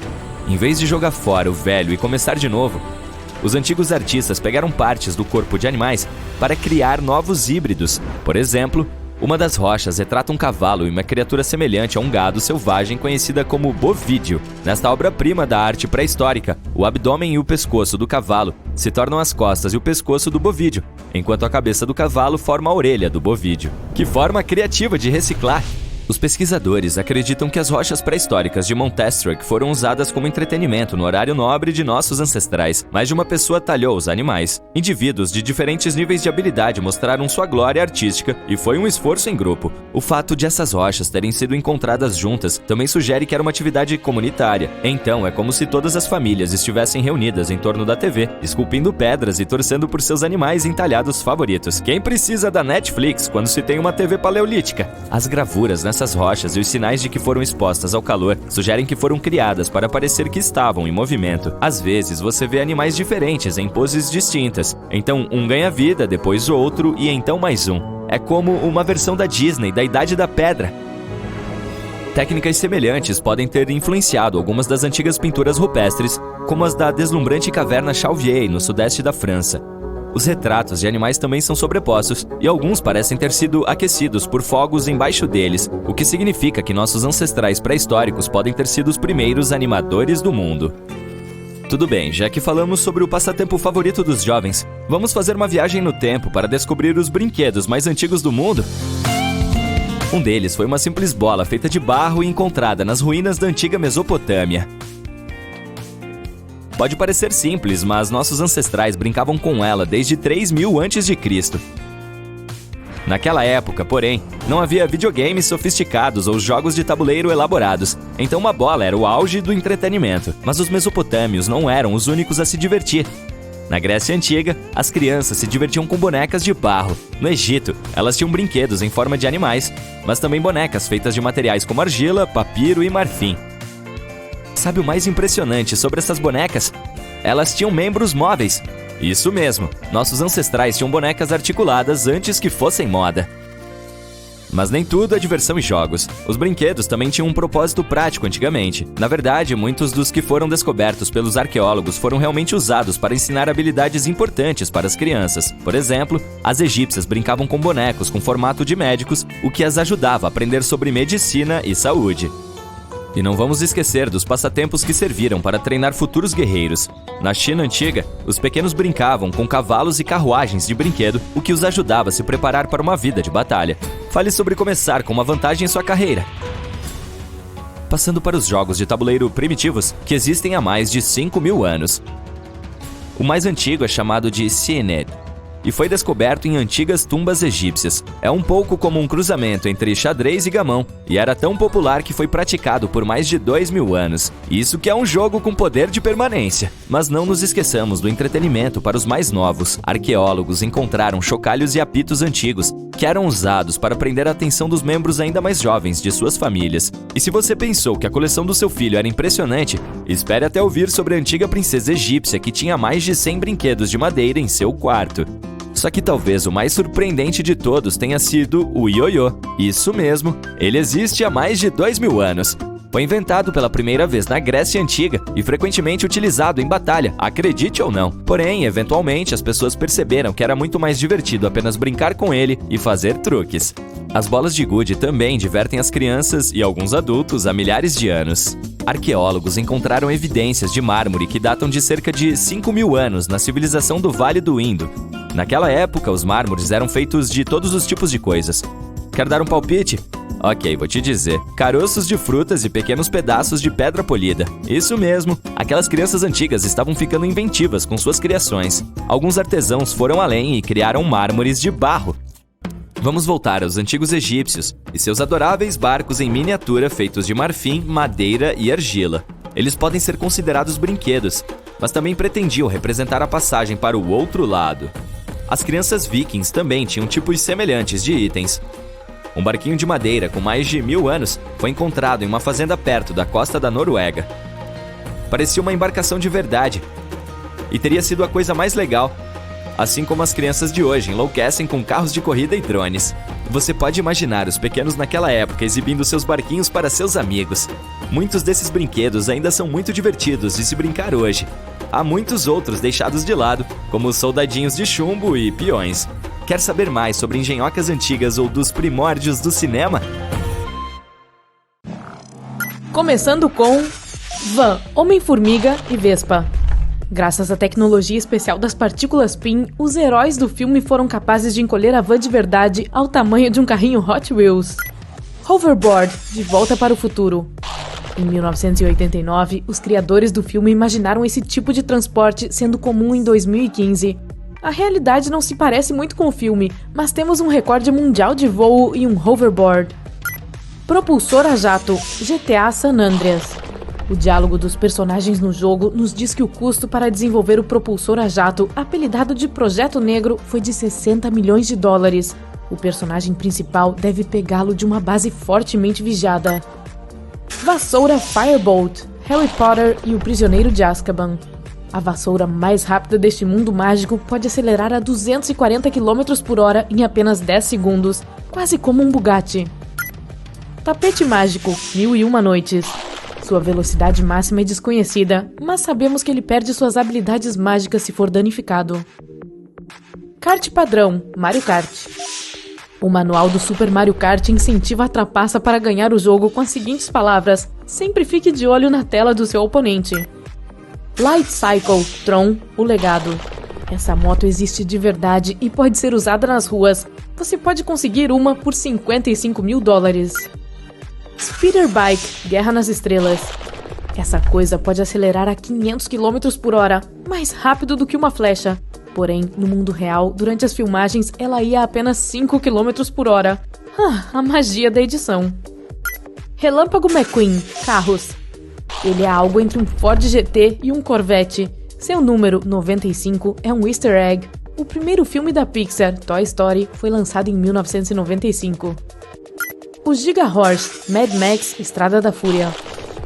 Em vez de jogar fora o velho e começar de novo, os antigos artistas pegaram partes do corpo de animais para criar novos híbridos. Por exemplo, uma das rochas retrata um cavalo e uma criatura semelhante a um gado selvagem conhecida como bovídeo. Nesta obra-prima da arte pré-histórica, o abdômen e o pescoço do cavalo se tornam as costas e o pescoço do bovídeo, enquanto a cabeça do cavalo forma a orelha do bovídeo. Que forma criativa de reciclar! Os pesquisadores acreditam que as rochas pré-históricas de Montastruc foram usadas como entretenimento no horário nobre de nossos ancestrais. Mais de uma pessoa talhou os animais. Indivíduos de diferentes níveis de habilidade mostraram sua glória artística e foi um esforço em grupo. O fato de essas rochas terem sido encontradas juntas também sugere que era uma atividade comunitária. Então, é como se todas as famílias estivessem reunidas em torno da TV, esculpindo pedras e torcendo por seus animais entalhados favoritos. Quem precisa da Netflix quando se tem uma TV paleolítica? As gravuras nessas rochas e os sinais de que foram expostas ao calor sugerem que foram criadas para parecer que estavam em movimento. Às vezes você vê animais diferentes em poses distintas, então um ganha vida, depois o outro e então mais um. É como uma versão da Disney da Idade da Pedra. Técnicas semelhantes podem ter influenciado algumas das antigas pinturas rupestres, como as da deslumbrante caverna Chauvier, no sudeste da França. Os retratos de animais também são sobrepostos, e alguns parecem ter sido aquecidos por fogos embaixo deles, o que significa que nossos ancestrais pré-históricos podem ter sido os primeiros animadores do mundo. Tudo bem, já que falamos sobre o passatempo favorito dos jovens, vamos fazer uma viagem no tempo para descobrir os brinquedos mais antigos do mundo? Um deles foi uma simples bola feita de barro e encontrada nas ruínas da antiga Mesopotâmia. Pode parecer simples, mas nossos ancestrais brincavam com ela desde 3000 a.C. Naquela época, porém, não havia videogames sofisticados ou jogos de tabuleiro elaborados, então uma bola era o auge do entretenimento. Mas os mesopotâmios não eram os únicos a se divertir. Na Grécia Antiga, as crianças se divertiam com bonecas de barro. No Egito, elas tinham brinquedos em forma de animais, mas também bonecas feitas de materiais como argila, papiro e marfim. Sabe o mais impressionante sobre essas bonecas? Elas tinham membros móveis. Isso mesmo, nossos ancestrais tinham bonecas articuladas antes que fossem moda. Mas nem tudo é diversão e jogos. Os brinquedos também tinham um propósito prático antigamente. Na verdade, muitos dos que foram descobertos pelos arqueólogos foram realmente usados para ensinar habilidades importantes para as crianças. Por exemplo, as egípcias brincavam com bonecos com formato de médicos, o que as ajudava a aprender sobre medicina e saúde. E não vamos esquecer dos passatempos que serviram para treinar futuros guerreiros. Na China antiga, os pequenos brincavam com cavalos e carruagens de brinquedo, o que os ajudava a se preparar para uma vida de batalha. Fale sobre começar com uma vantagem em sua carreira. Passando para os jogos de tabuleiro primitivos, que existem há mais de 5.000 anos. O mais antigo é chamado de Seanad. e foi descoberto em antigas tumbas egípcias. É um pouco como um cruzamento entre xadrez e gamão, e era tão popular que foi praticado por mais de 2.000 anos. Isso que é um jogo com poder de permanência. Mas não nos esqueçamos do entretenimento para os mais novos. Arqueólogos encontraram chocalhos e apitos antigos, que eram usados para prender a atenção dos membros ainda mais jovens de suas famílias. E se você pensou que a coleção do seu filho era impressionante, espere até ouvir sobre a antiga princesa egípcia que tinha mais de 100 brinquedos de madeira em seu quarto. Só que talvez o mais surpreendente de todos tenha sido o ioiô. Isso mesmo, ele existe há mais de 2.000 anos. Foi inventado pela primeira vez na Grécia Antiga e frequentemente utilizado em batalha, acredite ou não. Porém, eventualmente, as pessoas perceberam que era muito mais divertido apenas brincar com ele e fazer truques. As bolas de gude também divertem as crianças e alguns adultos há milhares de anos. Arqueólogos encontraram evidências de mármore que datam de cerca de 5.000 anos na civilização do Vale do Indo. Naquela época, os mármores eram feitos de todos os tipos de coisas. Quer dar um palpite? Ok, vou te dizer. Caroços de frutas e pequenos pedaços de pedra polida. Isso mesmo, aquelas crianças antigas estavam ficando inventivas com suas criações. Alguns artesãos foram além e criaram mármores de barro. Vamos voltar aos antigos egípcios e seus adoráveis barcos em miniatura feitos de marfim, madeira e argila. Eles podem ser considerados brinquedos, mas também pretendiam representar a passagem para o outro lado. As crianças vikings também tinham tipos semelhantes de itens. Um barquinho de madeira com mais de 1.000 anos foi encontrado em uma fazenda perto da costa da Noruega. Parecia uma embarcação de verdade e teria sido a coisa mais legal. Assim como as crianças de hoje enlouquecem com carros de corrida e drones. Você pode imaginar os pequenos naquela época exibindo seus barquinhos para seus amigos. Muitos desses brinquedos ainda são muito divertidos de se brincar hoje. Há muitos outros deixados de lado, como os soldadinhos de chumbo e peões. Quer saber mais sobre engenhocas antigas ou dos primórdios do cinema? Começando com Van, Homem-Formiga e Vespa. Graças à tecnologia especial das partículas PIN, os heróis do filme foram capazes de encolher a van de verdade ao tamanho de um carrinho Hot Wheels. Hoverboard, De Volta para o Futuro. Em 1989, os criadores do filme imaginaram esse tipo de transporte sendo comum em 2015. A realidade não se parece muito com o filme, mas temos um recorde mundial de voo e um hoverboard. Propulsor a jato, GTA San Andreas. O diálogo dos personagens no jogo nos diz que o custo para desenvolver o propulsor a jato, apelidado de Projeto Negro, foi de 60 milhões de dólares. O personagem principal deve pegá-lo de uma base fortemente vigiada. Vassoura Firebolt, Harry Potter e o Prisioneiro de Azkaban. A vassoura mais rápida deste mundo mágico pode acelerar a 240 km por hora em apenas 10 segundos, quase como um Bugatti. Tapete mágico, 1001 Noites. Sua velocidade máxima é desconhecida, mas sabemos que ele perde suas habilidades mágicas se for danificado. Kart padrão, Mario Kart. O manual do Super Mario Kart incentiva a trapaça para ganhar o jogo com as seguintes palavras: sempre fique de olho na tela do seu oponente. Light Cycle, Tron, o legado. Essa moto existe de verdade e pode ser usada nas ruas. Você pode conseguir uma por 55 mil dólares. Speeder Bike, Guerra nas Estrelas. Essa coisa pode acelerar a 500 km por hora, mais rápido do que uma flecha. Porém, no mundo real, durante as filmagens, ela ia a apenas 5 km por hora. A magia da edição. Relâmpago McQueen, Carros. Ele é algo entre um Ford GT e um Corvette. Seu número, 95, é um easter egg. O primeiro filme da Pixar, Toy Story, foi lançado em 1995. O Giga Horse, Mad Max, Estrada da Fúria.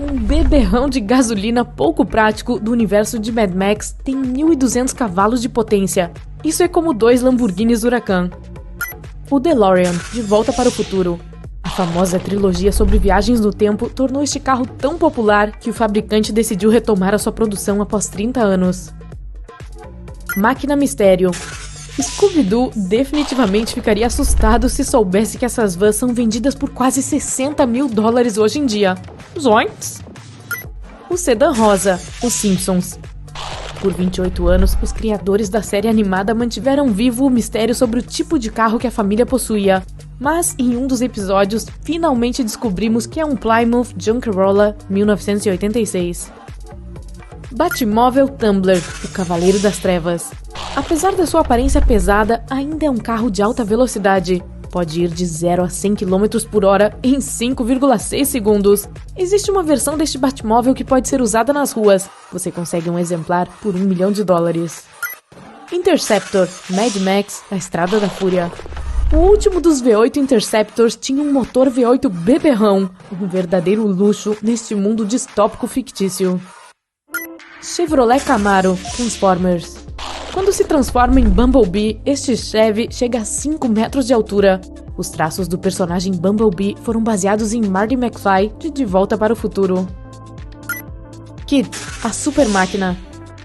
Um beberrão de gasolina pouco prático do universo de Mad Max tem 1.200 cavalos de potência. Isso é como 2 Lamborghinis Huracan. O DeLorean, De Volta para o Futuro. A famosa trilogia sobre viagens no tempo tornou este carro tão popular que o fabricante decidiu retomar a sua produção após 30 anos. Máquina Mistério. Scooby-Doo definitivamente ficaria assustado se soubesse que essas vans são vendidas por quase 60 mil dólares hoje em dia. Zoinks! O Sedã Rosa, Os Simpsons. Por 28 anos, os criadores da série animada mantiveram vivo o mistério sobre o tipo de carro que a família possuía. Mas, em um dos episódios, finalmente descobrimos que é um Plymouth Junkerola 1986. Batmóvel Tumbler, o Cavaleiro das Trevas. Apesar da sua aparência pesada, ainda é um carro de alta velocidade. Pode ir de 0 a 100 km por hora em 5,6 segundos. Existe uma versão deste Batmóvel que pode ser usada nas ruas. Você consegue um exemplar por $1 milhão. Interceptor, Mad Max, a Estrada da Fúria. O último dos V8 Interceptors tinha um motor V8 beberrão, um verdadeiro luxo neste mundo distópico fictício. Chevrolet Camaro, Transformers. Quando se transforma em Bumblebee, este Chevy chega a 5 metros de altura. Os traços do personagem Bumblebee foram baseados em Marty McFly de Volta para o Futuro. KITT, a super máquina.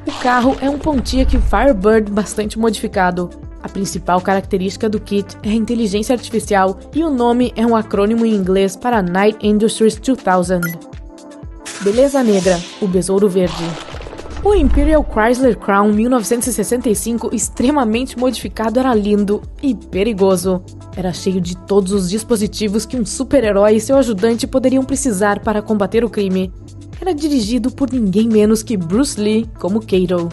O carro é um Pontiac Firebird bastante modificado. A principal característica do KITT é a inteligência artificial e o nome é um acrônimo em inglês para Night Industries 2000. Beleza Negra, o Besouro Verde. O Imperial Chrysler Crown 1965 extremamente modificado era lindo e perigoso. Era cheio de todos os dispositivos que um super-herói e seu ajudante poderiam precisar para combater o crime. Era dirigido por ninguém menos que Bruce Lee como Kato.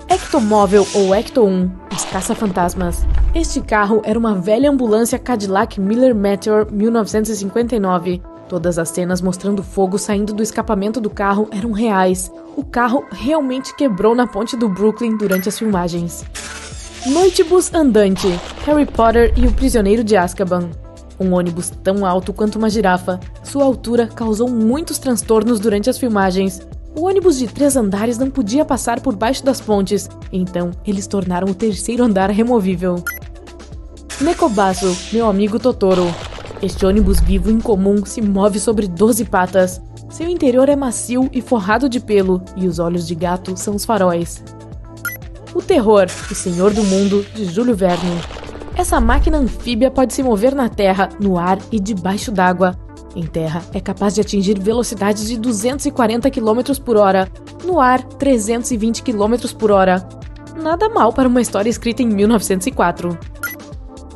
Ectomóvel ou Ecto-1, os caça-fantasmas. Este carro era uma velha ambulância Cadillac Miller Meteor 1959. Todas as cenas mostrando fogo saindo do escapamento do carro eram reais. O carro realmente quebrou na ponte do Brooklyn durante as filmagens. Noitebus andante, Harry Potter e o Prisioneiro de Azkaban. Um ônibus tão alto quanto uma girafa. Sua altura causou muitos transtornos durante as filmagens. O ônibus de 3 andares não podia passar por baixo das pontes, então eles tornaram o 3º andar removível. Nekobasu, meu amigo Totoro. Este ônibus vivo incomum se move sobre 12 patas. Seu interior é macio e forrado de pelo, e os olhos de gato são os faróis. O Terror, o Senhor do Mundo, de Júlio Verne. Essa máquina anfíbia pode se mover na terra, no ar e debaixo d'água. Em terra, é capaz de atingir velocidades de 240 km por hora. No ar, 320 km por hora. Nada mal para uma história escrita em 1904.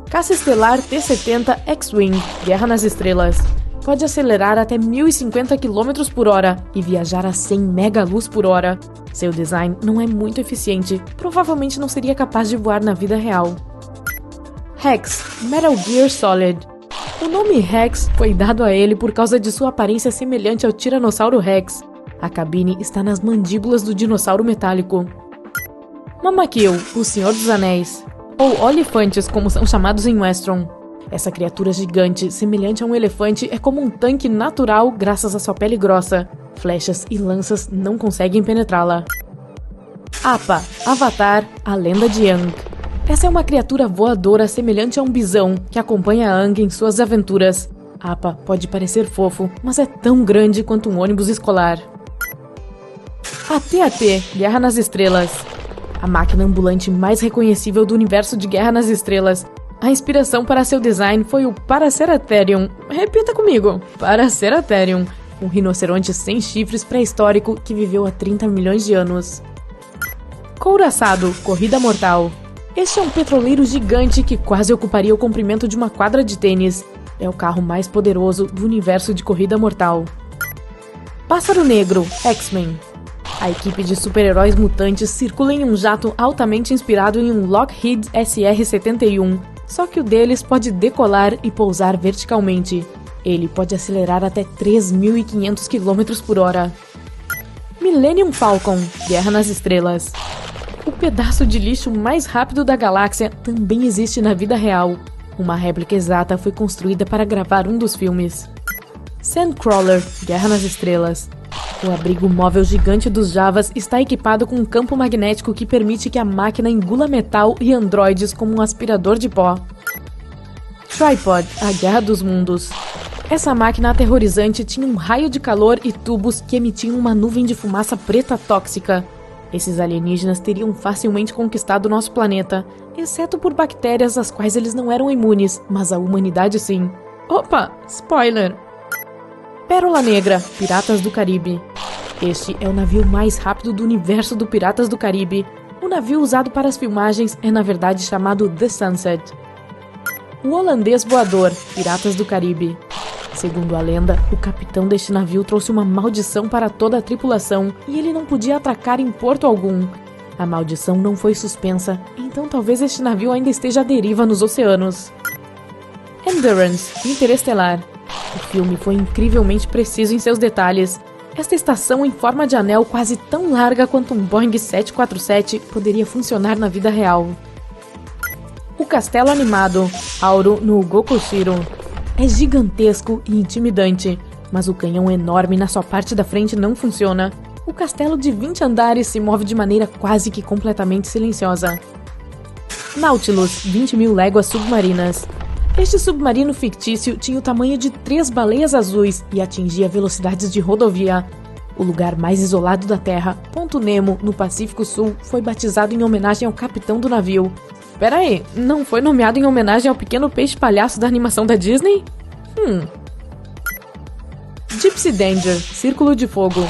Caça Estelar T-70 X-Wing, Guerra nas Estrelas. Pode acelerar até 1050 km por hora e viajar a 100 megaluz por hora. Seu design não é muito eficiente, provavelmente não seria capaz de voar na vida real. Rex, Metal Gear Solid. O nome Rex foi dado a ele por causa de sua aparência semelhante ao Tiranossauro Rex. A cabine está nas mandíbulas do dinossauro metálico. Mamakil, o Senhor dos Anéis. Ou Olifantes, como são chamados em Westron. Essa criatura gigante, semelhante a um elefante, é como um tanque natural graças à sua pele grossa. Flechas e lanças não conseguem penetrá-la. Appa, Avatar, a Lenda de Aang. Essa é uma criatura voadora semelhante a um bisão que acompanha Aang em suas aventuras. Appa pode parecer fofo, mas é tão grande quanto um ônibus escolar. AT-AT, Guerra nas Estrelas. A máquina ambulante mais reconhecível do universo de Guerra nas Estrelas. A inspiração para seu design foi o Paraceratherium. Repita comigo, Paraceratherium. Um rinoceronte sem chifres pré-histórico que viveu há 30 milhões de anos. Couraçado, Corrida Mortal. Este é um petroleiro gigante que quase ocuparia o comprimento de uma quadra de tênis. É o carro mais poderoso do universo de Corrida Mortal. Pássaro Negro, X-Men. A equipe de super-heróis mutantes circula em um jato altamente inspirado em um Lockheed SR-71, só que o deles pode decolar e pousar verticalmente. Ele pode acelerar até 3.500 km por hora. Millennium Falcon, Guerra nas Estrelas. O pedaço de lixo mais rápido da galáxia também existe na vida real. Uma réplica exata foi construída para gravar um dos filmes. Sandcrawler, Guerra nas Estrelas. O abrigo móvel gigante dos Javas está equipado com um campo magnético que permite que a máquina engula metal e androides como um aspirador de pó. Tripod, a Guerra dos Mundos. Essa máquina aterrorizante tinha um raio de calor e tubos que emitiam uma nuvem de fumaça preta tóxica. Esses alienígenas teriam facilmente conquistado nosso planeta, exceto por bactérias às quais eles não eram imunes, mas a humanidade sim. Opa, spoiler! Pérola Negra, Piratas do Caribe. Este é o navio mais rápido do universo do Piratas do Caribe. O navio usado para as filmagens é na verdade chamado The Sunset. O Holandês Voador, Piratas do Caribe. Segundo a lenda, o capitão deste navio trouxe uma maldição para toda a tripulação e ele não podia atracar em porto algum. A maldição não foi suspensa, então talvez este navio ainda esteja à deriva nos oceanos. Endurance, Interestelar. O filme foi incrivelmente preciso em seus detalhes. Esta estação em forma de anel quase tão larga quanto um Boeing 747 poderia funcionar na vida real. O castelo animado, Auro no Gokushiro. É gigantesco e intimidante, mas o canhão enorme na sua parte da frente não funciona. O castelo de 20 andares se move de maneira quase que completamente silenciosa. Nautilus, 20.000 léguas submarinas. Este submarino fictício tinha o tamanho de 3 baleias azuis e atingia velocidades de rodovia. O lugar mais isolado da Terra, Ponto Nemo, no Pacífico Sul, foi batizado em homenagem ao capitão do navio. Pera aí, não foi nomeado em homenagem ao pequeno peixe palhaço da animação da Disney? Gypsy Danger, Círculo de Fogo.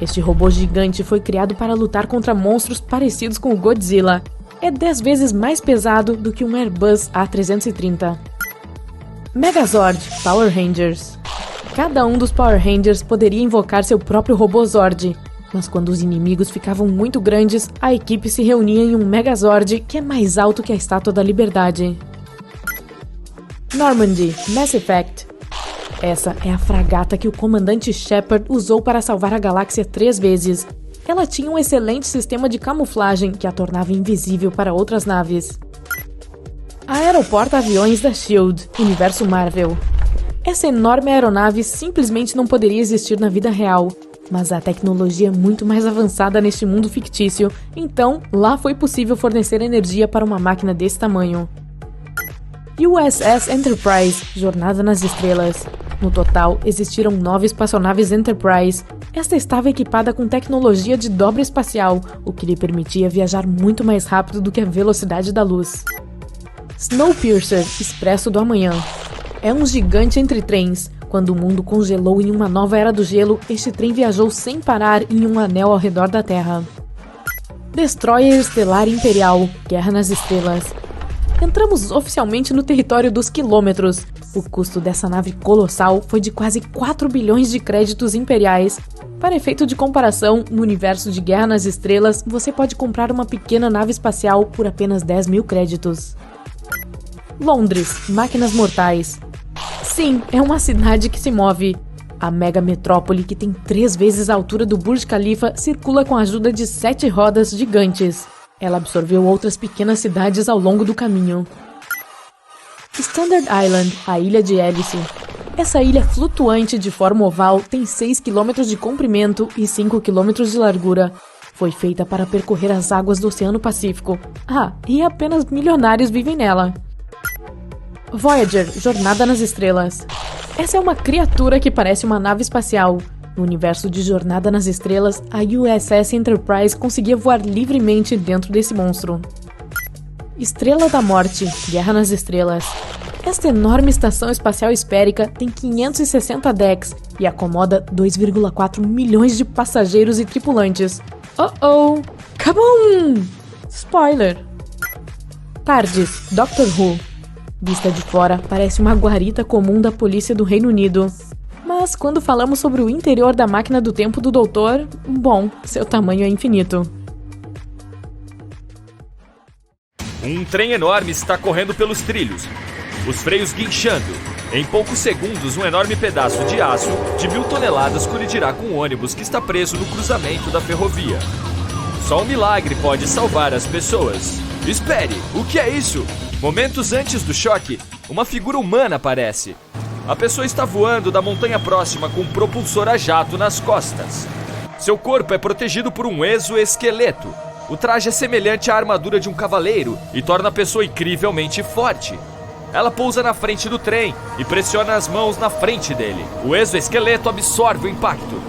Este robô gigante foi criado para lutar contra monstros parecidos com o Godzilla. É 10 vezes mais pesado do que um Airbus A330. Megazord, Power Rangers. Cada um dos Power Rangers poderia invocar seu próprio robô Zord, mas quando os inimigos ficavam muito grandes, a equipe se reunia em um Megazord que é mais alto que a Estátua da Liberdade. Normandy, Mass Effect. Essa é a fragata que o comandante Shepard usou para salvar a galáxia 3 vezes. Ela tinha um excelente sistema de camuflagem que a tornava invisível para outras naves. A Aeroporta-Aviões da SHIELD, Universo Marvel. Essa enorme aeronave simplesmente não poderia existir na vida real, mas a tecnologia é muito mais avançada neste mundo fictício, então lá foi possível fornecer energia para uma máquina desse tamanho. USS Enterprise, Jornada nas Estrelas. No total, existiram 9 espaçonaves Enterprise. Esta estava equipada com tecnologia de dobra espacial, o que lhe permitia viajar muito mais rápido do que a velocidade da luz. Snowpiercer, Expresso do Amanhã. É um gigante entre trens. Quando o mundo congelou em uma nova era do gelo, este trem viajou sem parar em um anel ao redor da Terra. Destroyer Estelar Imperial, Guerra nas Estrelas. Entramos oficialmente no território dos quilômetros. O custo dessa nave colossal foi de quase 4 bilhões de créditos imperiais. Para efeito de comparação, no universo de Guerra nas Estrelas, você pode comprar uma pequena nave espacial por apenas 10 mil créditos. Londres, Máquinas Mortais. Sim, é uma cidade que se move. A mega metrópole, que tem 3 vezes a altura do Burj Khalifa, circula com a ajuda de 7 rodas gigantes. Ela absorveu outras pequenas cidades ao longo do caminho. Standard Island, a ilha de hélice. Essa ilha flutuante de forma oval tem 6 km de comprimento e 5 km de largura. Foi feita para percorrer as águas do Oceano Pacífico. E apenas milionários vivem nela. Voyager, Jornada nas Estrelas. Essa é uma criatura que parece uma nave espacial. No universo de Jornada nas Estrelas, a USS Enterprise conseguia voar livremente dentro desse monstro. Estrela da Morte, Guerra nas Estrelas. Esta enorme estação espacial esférica tem 560 decks e acomoda 2,4 milhões de passageiros e tripulantes. Kabum! Spoiler! TARDIS, Doctor Who. Vista de fora, parece uma guarita comum da polícia do Reino Unido. Mas quando falamos sobre o interior da máquina do tempo do doutor, bom, seu tamanho é infinito. Um trem enorme está correndo pelos trilhos, os freios guinchando. Em poucos segundos, um enorme pedaço de aço de 1.000 toneladas colidirá com o ônibus que está preso no cruzamento da ferrovia. Só um milagre pode salvar as pessoas. Espere, o que é isso? Momentos antes do choque, uma figura humana aparece. A pessoa está voando da montanha próxima com um propulsor a jato nas costas. Seu corpo é protegido por um exoesqueleto. O traje é semelhante à armadura de um cavaleiro e torna a pessoa incrivelmente forte. Ela pousa na frente do trem e pressiona as mãos na frente dele. O exoesqueleto absorve o impacto.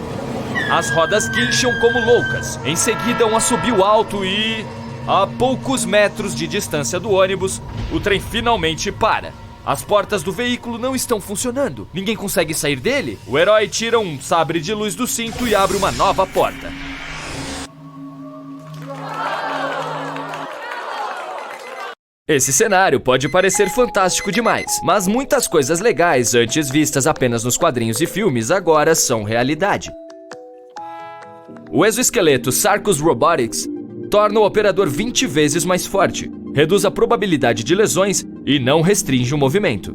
As rodas guincham como loucas. Em seguida, um assobio alto e... a poucos metros de distância do ônibus, o trem finalmente para. As portas do veículo não estão funcionando. Ninguém consegue sair dele. O herói tira um sabre de luz do cinto e abre uma nova porta. Esse cenário pode parecer fantástico demais, mas muitas coisas legais antes vistas apenas nos quadrinhos e filmes agora são realidade. O exoesqueleto Sarcos Robotics torna o operador 20 vezes mais forte, reduz a probabilidade de lesões e não restringe o movimento.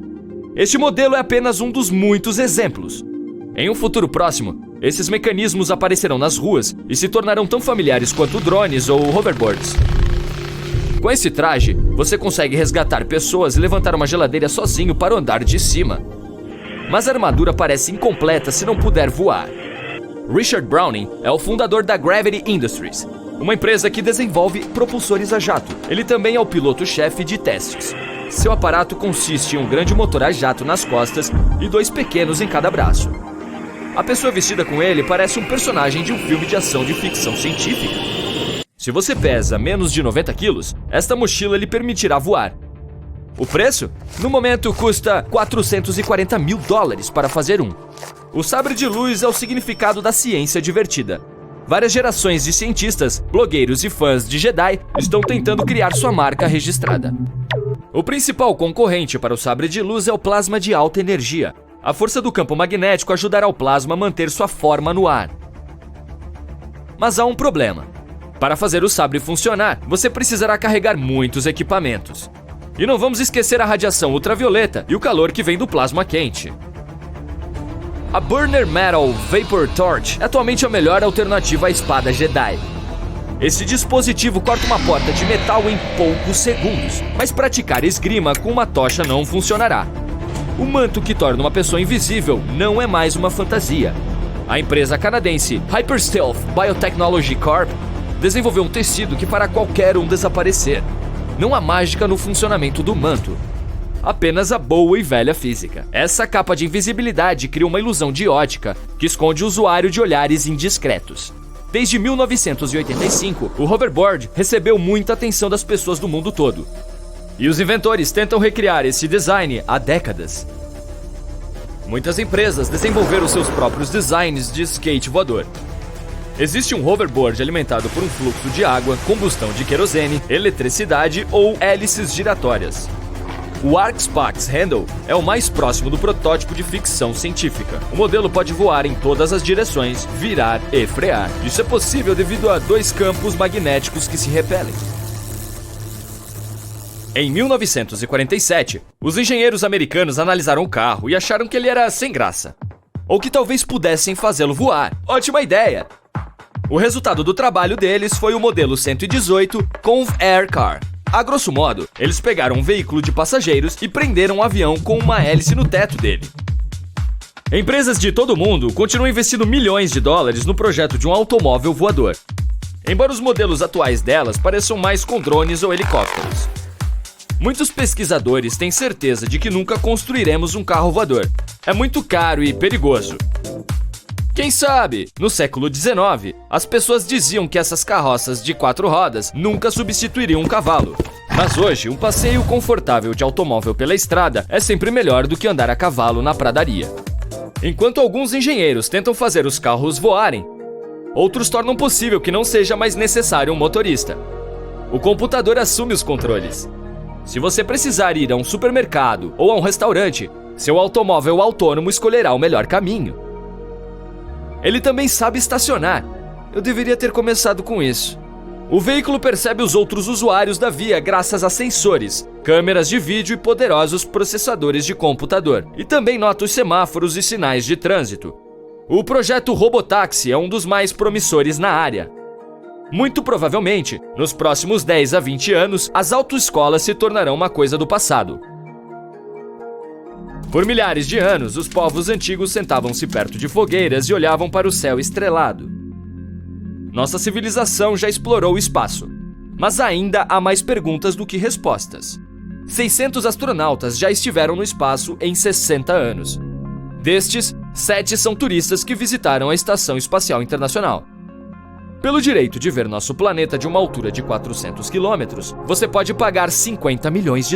Este modelo é apenas um dos muitos exemplos. Em um futuro próximo, esses mecanismos aparecerão nas ruas e se tornarão tão familiares quanto drones ou hoverboards. Com esse traje, você consegue resgatar pessoas e levantar uma geladeira sozinho para o andar de cima. Mas a armadura parece incompleta se não puder voar. Richard Browning é o fundador da Gravity Industries, uma empresa que desenvolve propulsores a jato. Ele também é o piloto-chefe de testes. Seu aparato consiste em um grande motor a jato nas costas e 2 pequenos em cada braço. A pessoa vestida com ele parece um personagem de um filme de ação de ficção científica. Se você pesa menos de 90 quilos, esta mochila lhe permitirá voar. O preço? No momento custa $440 mil para fazer um. O sabre de luz é o significado da ciência divertida. Várias gerações de cientistas, blogueiros e fãs de Jedi estão tentando criar sua marca registrada. O principal concorrente para o sabre de luz é o plasma de alta energia. A força do campo magnético ajudará o plasma a manter sua forma no ar. Mas há um problema. Para fazer o sabre funcionar, você precisará carregar muitos equipamentos. E não vamos esquecer a radiação ultravioleta e o calor que vem do plasma quente. A Burner Metal Vapor Torch é atualmente a melhor alternativa à espada Jedi. Esse dispositivo corta uma porta de metal em poucos segundos, mas praticar esgrima com uma tocha não funcionará. O manto que torna uma pessoa invisível não é mais uma fantasia. A empresa canadense Hyperstealth Biotechnology Corp desenvolveu um tecido que fará qualquer um desaparecer. Não há mágica no funcionamento do manto, apenas a boa e velha física. Essa capa de invisibilidade cria uma ilusão de ótica que esconde o usuário de olhares indiscretos. Desde 1985, o hoverboard recebeu muita atenção das pessoas do mundo todo. E os inventores tentam recriar esse design há décadas. Muitas empresas desenvolveram seus próprios designs de skate voador. Existe um hoverboard alimentado por um fluxo de água, combustão de querosene, eletricidade ou hélices giratórias. O ArcSpax Handle é o mais próximo do protótipo de ficção científica. O modelo pode voar em todas as direções, virar e frear. Isso é possível devido a 2 campos magnéticos que se repelem. Em 1947, os engenheiros americanos analisaram o carro e acharam que ele era sem graça. Ou que talvez pudessem fazê-lo voar. Ótima ideia! O resultado do trabalho deles foi o modelo 118 Conv Air Car. A grosso modo, eles pegaram um veículo de passageiros e prenderam um avião com uma hélice no teto dele. Empresas de todo o mundo continuam investindo milhões de dólares no projeto de um automóvel voador. Embora os modelos atuais delas pareçam mais com drones ou helicópteros. Muitos pesquisadores têm certeza de que nunca construiremos um carro voador. É muito caro e perigoso. Quem sabe, no século XIX, as pessoas diziam que essas carroças de 4 rodas nunca substituiriam um cavalo. Mas hoje, um passeio confortável de automóvel pela estrada é sempre melhor do que andar a cavalo na pradaria. Enquanto alguns engenheiros tentam fazer os carros voarem, outros tornam possível que não seja mais necessário um motorista. O computador assume os controles. Se você precisar ir a um supermercado ou a um restaurante, seu automóvel autônomo escolherá o melhor caminho. Ele também sabe estacionar. Eu deveria ter começado com isso. O veículo percebe os outros usuários da via graças a sensores, câmeras de vídeo e poderosos processadores de computador. E também nota os semáforos e sinais de trânsito. O projeto Robotaxi é um dos mais promissores na área. Muito provavelmente, nos próximos 10 a 20 anos, as autoescolas se tornarão uma coisa do passado. Por milhares de anos, os povos antigos sentavam-se perto de fogueiras e olhavam para o céu estrelado. Nossa civilização já explorou o espaço, mas ainda há mais perguntas do que respostas. 600 astronautas já estiveram no espaço em 60 anos. Destes, 7 são turistas que visitaram a Estação Espacial Internacional. Pelo direito de ver nosso planeta de uma altura de 400 quilômetros, você pode pagar $50 milhões.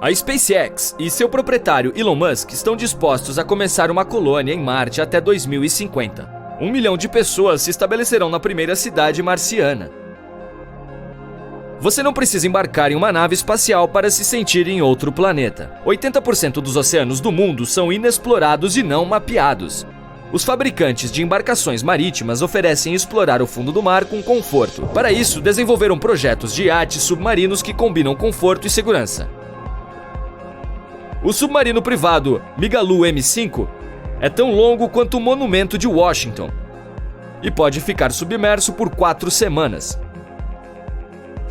A SpaceX e seu proprietário Elon Musk estão dispostos a começar uma colônia em Marte até 2050. 1 milhão de pessoas se estabelecerão na primeira cidade marciana. Você não precisa embarcar em uma nave espacial para se sentir em outro planeta. 80% dos oceanos do mundo são inexplorados e não mapeados. Os fabricantes de embarcações marítimas oferecem explorar o fundo do mar com conforto. Para isso, desenvolveram projetos de iates submarinos que combinam conforto e segurança. O submarino privado Migalu M5 é tão longo quanto o Monumento de Washington e pode ficar submerso por 4 semanas.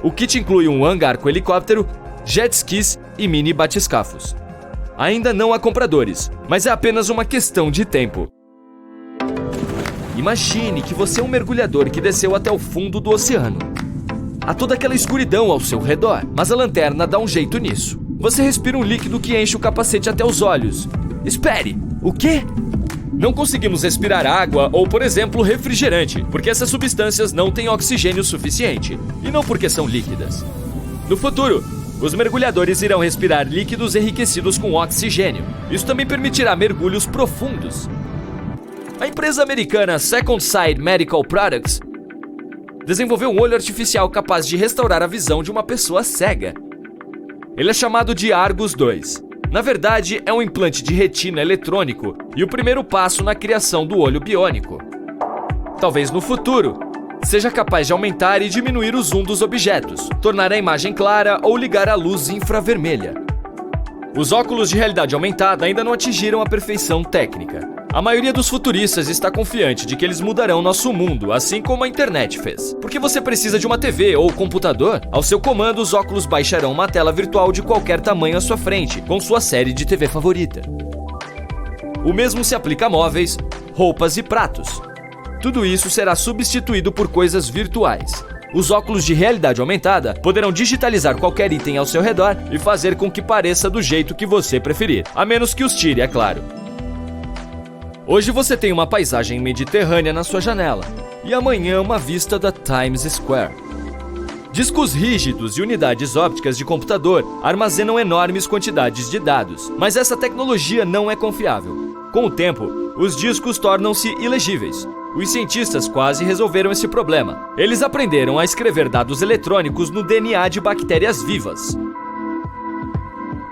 O kit inclui um hangar com helicóptero, jet skis e mini batiscafos. Ainda não há compradores, mas é apenas uma questão de tempo. Imagine que você é um mergulhador que desceu até o fundo do oceano. Há toda aquela escuridão ao seu redor, mas a lanterna dá um jeito nisso. Você respira um líquido que enche o capacete até os olhos. Espere! O quê? Não conseguimos respirar água ou, por exemplo, refrigerante, porque essas substâncias não têm oxigênio suficiente, e não porque são líquidas. No futuro, os mergulhadores irão respirar líquidos enriquecidos com oxigênio. Isso também permitirá mergulhos profundos. A empresa americana Second Sight Medical Products desenvolveu um olho artificial capaz de restaurar a visão de uma pessoa cega. Ele é chamado de Argus 2. Na verdade, é um implante de retina eletrônico e o primeiro passo na criação do olho biônico. Talvez no futuro, seja capaz de aumentar e diminuir o zoom dos objetos, tornar a imagem clara ou ligar a luz infravermelha. Os óculos de realidade aumentada ainda não atingiram a perfeição técnica. A maioria dos futuristas está confiante de que eles mudarão nosso mundo, assim como a internet fez. Porque você precisa de uma TV ou computador? Ao seu comando, os óculos baixarão uma tela virtual de qualquer tamanho à sua frente, com sua série de TV favorita. O mesmo se aplica a móveis, roupas e pratos. Tudo isso será substituído por coisas virtuais. Os óculos de realidade aumentada poderão digitalizar qualquer item ao seu redor e fazer com que pareça do jeito que você preferir, a menos que os tire, é claro. Hoje você tem uma paisagem mediterrânea na sua janela e amanhã uma vista da Times Square. Discos rígidos e unidades ópticas de computador armazenam enormes quantidades de dados, mas essa tecnologia não é confiável. Com o tempo, os discos tornam-se ilegíveis. Os cientistas quase resolveram esse problema. Eles aprenderam a escrever dados eletrônicos no DNA de bactérias vivas.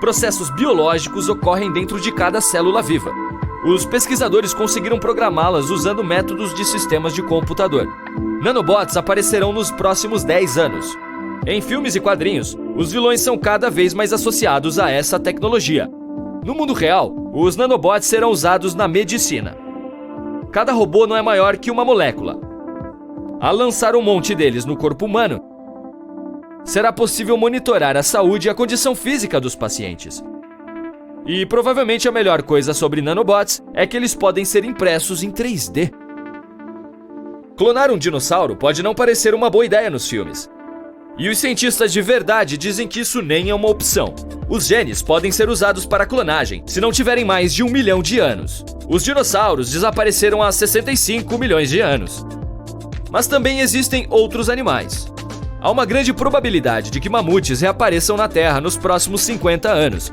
Processos biológicos ocorrem dentro de cada célula viva. Os pesquisadores conseguiram programá-las usando métodos de sistemas de computador. Nanobots aparecerão nos próximos 10 anos. Em filmes e quadrinhos, os vilões são cada vez mais associados a essa tecnologia. No mundo real, os nanobots serão usados na medicina. Cada robô não é maior que uma molécula. Ao lançar um monte deles no corpo humano, será possível monitorar a saúde e a condição física dos pacientes. E provavelmente a melhor coisa sobre nanobots é que eles podem ser impressos em 3D. Clonar um dinossauro pode não parecer uma boa ideia nos filmes. E os cientistas de verdade dizem que isso nem é uma opção. Os genes podem ser usados para clonagem se não tiverem mais de 1 milhão de anos. Os dinossauros desapareceram há 65 milhões de anos. Mas também existem outros animais. Há uma grande probabilidade de que mamutes reapareçam na Terra nos próximos 50 anos.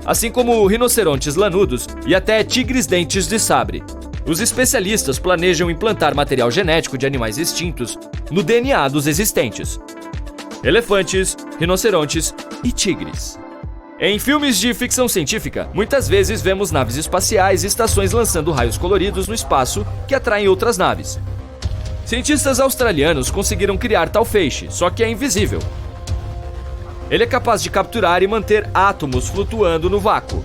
Assim como rinocerontes lanudos e até tigres dentes de sabre. Os especialistas planejam implantar material genético de animais extintos no DNA dos existentes. Elefantes, rinocerontes e tigres. Em filmes de ficção científica, muitas vezes vemos naves espaciais e estações lançando raios coloridos no espaço que atraem outras naves. Cientistas australianos conseguiram criar tal feixe, só que é invisível. Ele é capaz de capturar e manter átomos flutuando no vácuo.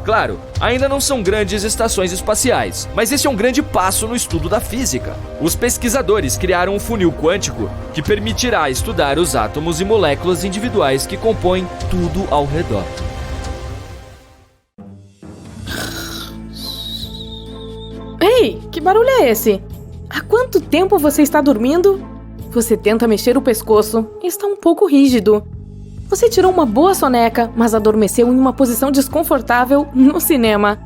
Claro, ainda não são grandes estações espaciais, mas esse é um grande passo no estudo da física. Os pesquisadores criaram um funil quântico que permitirá estudar os átomos e moléculas individuais que compõem tudo ao redor. Ei, que barulho é esse? Há quanto tempo você está dormindo? Você tenta mexer o pescoço e está um pouco rígido. Você tirou uma boa soneca, mas adormeceu em uma posição desconfortável no cinema.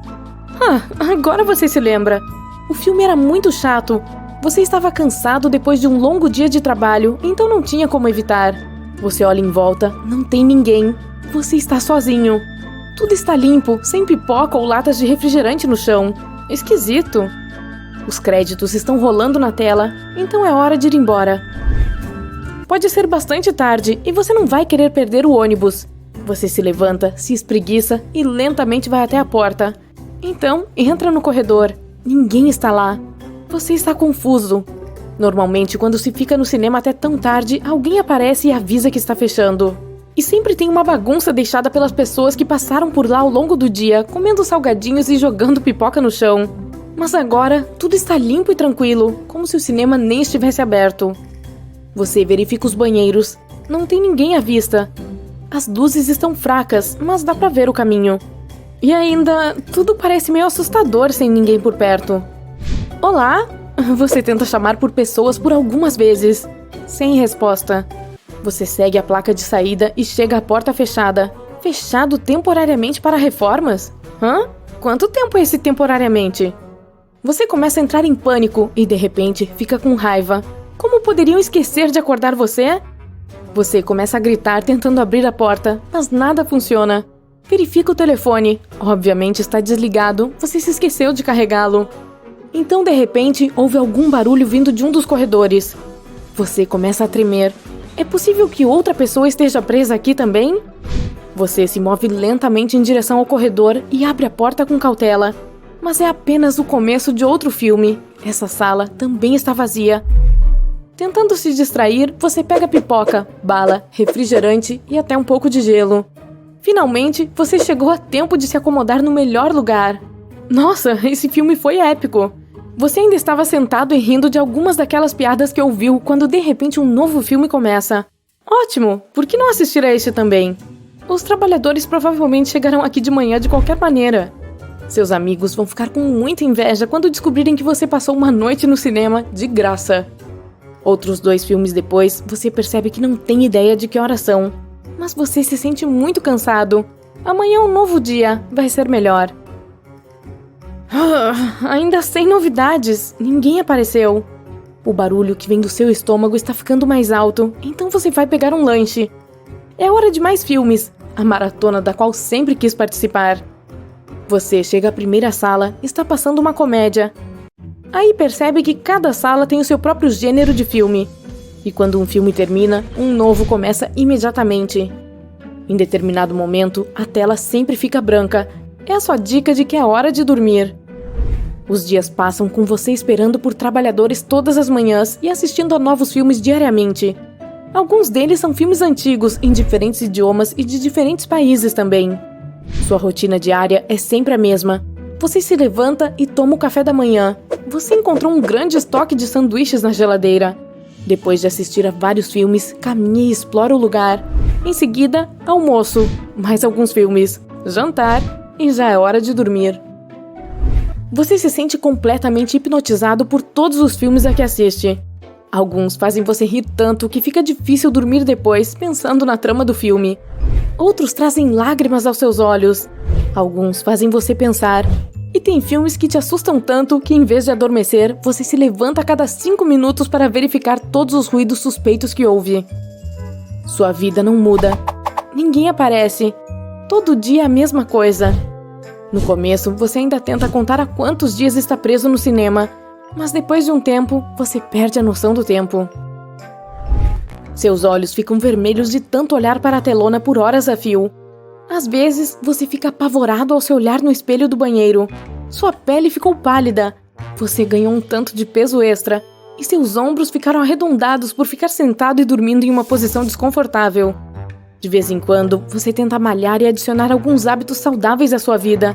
Agora você se lembra. O filme era muito chato. Você estava cansado depois de um longo dia de trabalho, então não tinha como evitar. Você olha em volta, não tem ninguém. Você está sozinho. Tudo está limpo, sem pipoca ou latas de refrigerante no chão. Esquisito. Os créditos estão rolando na tela, então é hora de ir embora. pode ser bastante tarde e você não vai querer perder o ônibus. Você se levanta, se espreguiça e lentamente vai até a porta. Então, entra no corredor. Ninguém está lá. Você está confuso. Normalmente, quando se fica no cinema até tão tarde, alguém aparece e avisa que está fechando. E sempre tem uma bagunça deixada pelas pessoas que passaram por lá ao longo do dia, comendo salgadinhos e jogando pipoca no chão. Mas agora, tudo está limpo e tranquilo, como se o cinema nem estivesse aberto. Você verifica os banheiros. Não tem ninguém à vista. As luzes estão fracas, mas dá pra ver o caminho. E ainda, tudo parece meio assustador sem ninguém por perto. Olá? Você tenta chamar por pessoas por algumas vezes. Sem resposta. Você segue a placa de saída e chega à porta fechada. Fechado temporariamente para reformas? Hã? Quanto tempo é esse temporariamente? Você começa a entrar em pânico e, de repente, fica com raiva. Como poderiam esquecer de acordar você? Você começa a gritar tentando abrir a porta, mas nada funciona. Verifica o telefone. Obviamente está desligado, você se esqueceu de carregá-lo. Então, de repente, houve algum barulho vindo de um dos corredores. Você começa a tremer. É possível que outra pessoa esteja presa aqui também? Você se move lentamente em direção ao corredor e abre a porta com cautela. Mas é apenas o começo de outro filme. Essa sala também está vazia. Tentando se distrair, você pega pipoca, bala, refrigerante e até um pouco de gelo. Finalmente, você chegou a tempo de se acomodar no melhor lugar. Nossa, esse filme foi épico! Você ainda estava sentado e rindo de algumas daquelas piadas que ouviu quando de repente um novo filme começa. Ótimo! Por que não assistir a este também? Os trabalhadores provavelmente chegarão aqui de manhã de qualquer maneira. Seus amigos vão ficar com muita inveja quando descobrirem que você passou uma noite no cinema de graça. Outros 2 filmes depois, você percebe que não tem ideia de que horas são. Mas você se sente muito cansado. Amanhã é um novo dia, vai ser melhor. Ainda sem novidades, ninguém apareceu. O barulho que vem do seu estômago está ficando mais alto, então você vai pegar um lanche. É hora de mais filmes, a maratona da qual sempre quis participar. Você chega à primeira sala e está passando uma comédia. Aí percebe que cada sala tem o seu próprio gênero de filme. E quando um filme termina, um novo começa imediatamente. Em determinado momento, a tela sempre fica branca. É a sua dica de que é hora de dormir. Os dias passam com você esperando por trabalhadores todas as manhãs e assistindo a novos filmes diariamente. Alguns deles são filmes antigos, em diferentes idiomas e de diferentes países também. Sua rotina diária é sempre a mesma. Você se levanta e toma o café da manhã. Você encontrou um grande estoque de sanduíches na geladeira. Depois de assistir a vários filmes, caminha e explora o lugar. Em seguida, almoço, mais alguns filmes, jantar e já é hora de dormir. Você se sente completamente hipnotizado por todos os filmes a que assiste. Alguns fazem você rir tanto que fica difícil dormir depois pensando na trama do filme. Outros trazem lágrimas aos seus olhos. Alguns fazem você pensar. E tem filmes que te assustam tanto que, em vez de adormecer, você se levanta a cada 5 minutos para verificar todos os ruídos suspeitos que ouve. Sua vida não muda. Ninguém aparece. Todo dia é a mesma coisa. No começo, você ainda tenta contar há quantos dias está preso no cinema, mas depois de um tempo, você perde a noção do tempo. Seus olhos ficam vermelhos de tanto olhar para a telona por horas a fio. Às vezes, você fica apavorado ao se olhar no espelho do banheiro. Sua pele ficou pálida. Você ganhou um tanto de peso extra. E seus ombros ficaram arredondados por ficar sentado e dormindo em uma posição desconfortável. De vez em quando, você tenta malhar e adicionar alguns hábitos saudáveis à sua vida.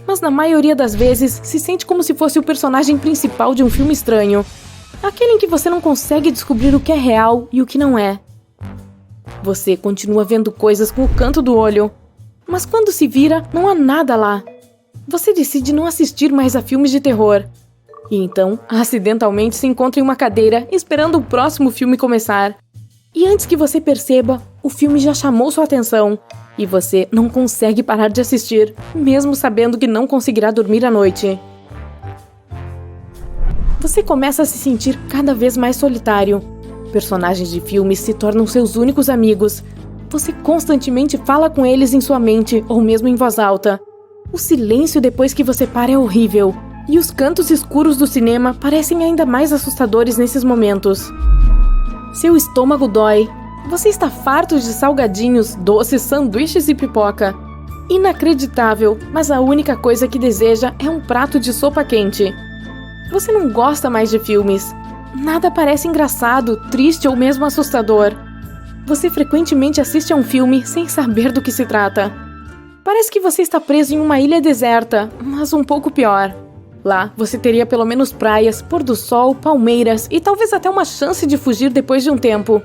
Mas na maioria das vezes, se sente como se fosse o personagem principal de um filme estranho. Aquele em que você não consegue descobrir o que é real e o que não é. Você continua vendo coisas com o canto do olho. Mas quando se vira, não há nada lá. Você decide não assistir mais a filmes de terror. E então, acidentalmente se encontra em uma cadeira esperando o próximo filme começar. E antes que você perceba, o filme já chamou sua atenção. E você não consegue parar de assistir, mesmo sabendo que não conseguirá dormir à noite. Você começa a se sentir cada vez mais solitário. Personagens de filmes se tornam seus únicos amigos. Você constantemente fala com eles em sua mente ou mesmo em voz alta. O silêncio depois que você para é horrível. E os cantos escuros do cinema parecem ainda mais assustadores nesses momentos. Seu estômago dói. Você está farto de salgadinhos, doces, sanduíches e pipoca. Inacreditável, mas a única coisa que deseja é um prato de sopa quente. Você não gosta mais de filmes. Nada parece engraçado, triste ou mesmo assustador. Você frequentemente assiste a um filme sem saber do que se trata. Parece que você está preso em uma ilha deserta, mas um pouco pior. Lá, você teria pelo menos praias, pôr do sol, palmeiras e talvez até uma chance de fugir depois de um tempo.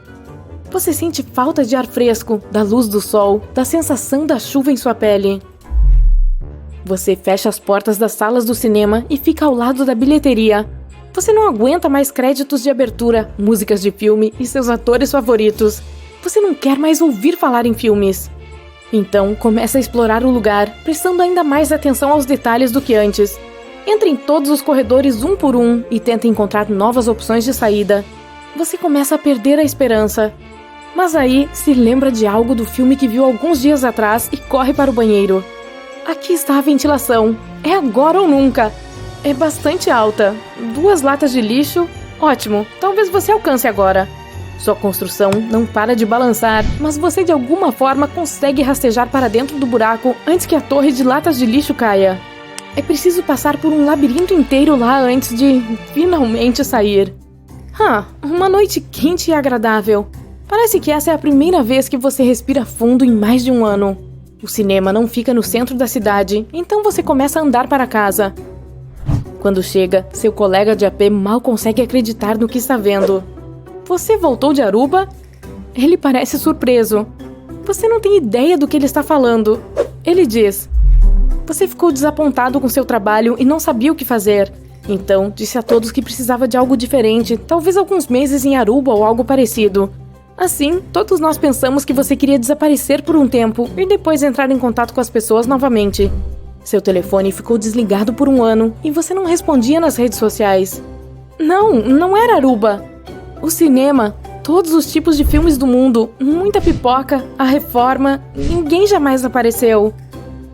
Você sente falta de ar fresco, da luz do sol, da sensação da chuva em sua pele. Você fecha as portas das salas do cinema e fica ao lado da bilheteria. Você não aguenta mais créditos de abertura, músicas de filme e seus atores favoritos. Você não quer mais ouvir falar em filmes. Então, começa a explorar o lugar, prestando ainda mais atenção aos detalhes do que antes. Entra em todos os corredores um por um e tenta encontrar novas opções de saída. Você começa a perder a esperança. Mas aí, se lembra de algo do filme que viu alguns dias atrás e corre para o banheiro. Aqui está a ventilação. É agora ou nunca. É bastante alta. 2 latas de lixo. Ótimo, talvez você alcance agora. Sua construção não para de balançar, mas você de alguma forma consegue rastejar para dentro do buraco antes que a torre de latas de lixo caia. É preciso passar por um labirinto inteiro lá antes de finalmente sair. Uma noite quente e agradável. Parece que essa é a primeira vez que você respira fundo em mais de um ano. O cinema não fica no centro da cidade, então você começa a andar para casa. Quando chega, seu colega de AP mal consegue acreditar no que está vendo. Você voltou de Aruba? Ele parece surpreso. Você não tem ideia do que ele está falando. Ele diz: você ficou desapontado com seu trabalho e não sabia o que fazer. Então, disse a todos que precisava de algo diferente, talvez alguns meses em Aruba ou algo parecido. Assim, todos nós pensamos que você queria desaparecer por um tempo e depois entrar em contato com as pessoas novamente. Seu telefone ficou desligado por um ano e você não respondia nas redes sociais. Não era Aruba. O cinema, todos os tipos de filmes do mundo, muita pipoca, a reforma, ninguém jamais apareceu.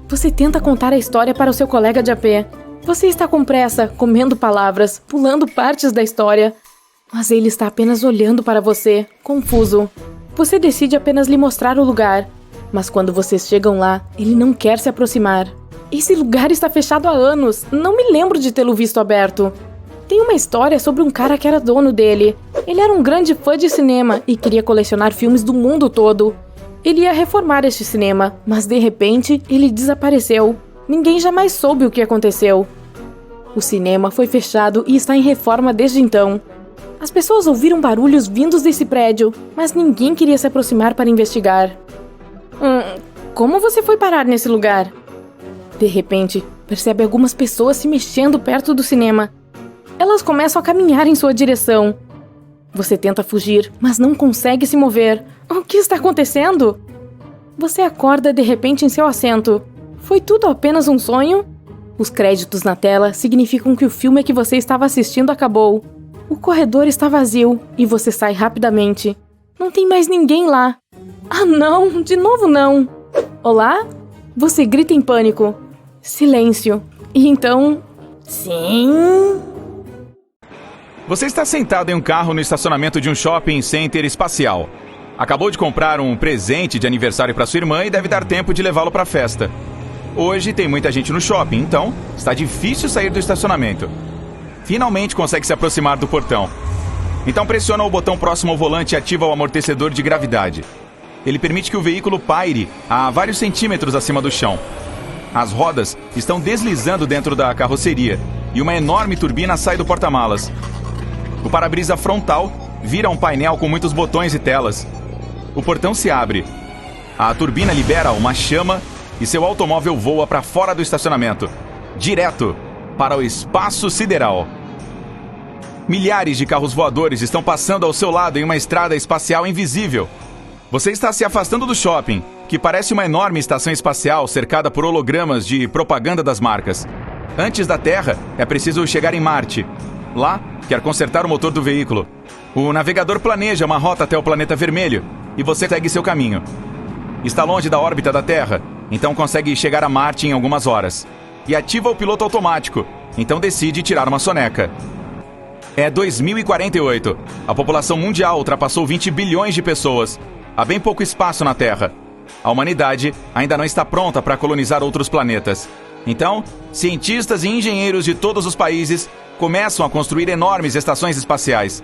Você tenta contar a história para o seu colega de AP. Você está com pressa, comendo palavras, pulando partes da história. Mas ele está apenas olhando para você, confuso. Você decide apenas lhe mostrar o lugar. Mas quando vocês chegam lá, ele não quer se aproximar. Esse lugar está fechado há anos. Não me lembro de tê-lo visto aberto. Tem uma história sobre um cara que era dono dele. Ele era um grande fã de cinema e queria colecionar filmes do mundo todo. Ele ia reformar este cinema, mas de repente ele desapareceu. Ninguém jamais soube o que aconteceu. O cinema foi fechado e está em reforma desde então. As pessoas ouviram barulhos vindos desse prédio, mas ninguém queria se aproximar para investigar. Como você foi parar nesse lugar? De repente, percebe algumas pessoas se mexendo perto do cinema. Elas começam a caminhar em sua direção. Você tenta fugir, mas não consegue se mover. O que está acontecendo? Você acorda de repente em seu assento. Foi tudo apenas um sonho? Os créditos na tela significam que o filme que você estava assistindo acabou. O corredor está vazio e você sai rapidamente. Não tem mais ninguém lá. Não, de novo não. Olá? Você grita em pânico. Silêncio. E então... Sim? Você está sentado em um carro no estacionamento de um shopping center espacial. Acabou de comprar um presente de aniversário para sua irmã e deve dar tempo de levá-lo para a festa. Hoje tem muita gente no shopping, então está difícil sair do estacionamento. Finalmente consegue se aproximar do portão. Então pressiona o botão próximo ao volante e ativa o amortecedor de gravidade. Ele permite que o veículo paire a vários centímetros acima do chão. As rodas estão deslizando dentro da carroceria e uma enorme turbina sai do porta-malas. O para-brisa frontal vira um painel com muitos botões e telas. O portão se abre. A turbina libera uma chama e seu automóvel voa para fora do estacionamento, direto para o espaço sideral. Milhares de carros voadores estão passando ao seu lado em uma estrada espacial invisível. Você está se afastando do shopping, que parece uma enorme estação espacial cercada por hologramas de propaganda das marcas. Antes da Terra, é preciso chegar em Marte. Lá, quer consertar o motor do veículo. O navegador planeja uma rota até o planeta vermelho e você segue seu caminho. Está longe da órbita da Terra, então consegue chegar a Marte em algumas horas. E ativa o piloto automático, então decide tirar uma soneca. É 2048. A população mundial ultrapassou 20 bilhões de pessoas. Há bem pouco espaço na Terra. A humanidade ainda não está pronta para colonizar outros planetas. Então, cientistas e engenheiros de todos os países começam a construir enormes estações espaciais.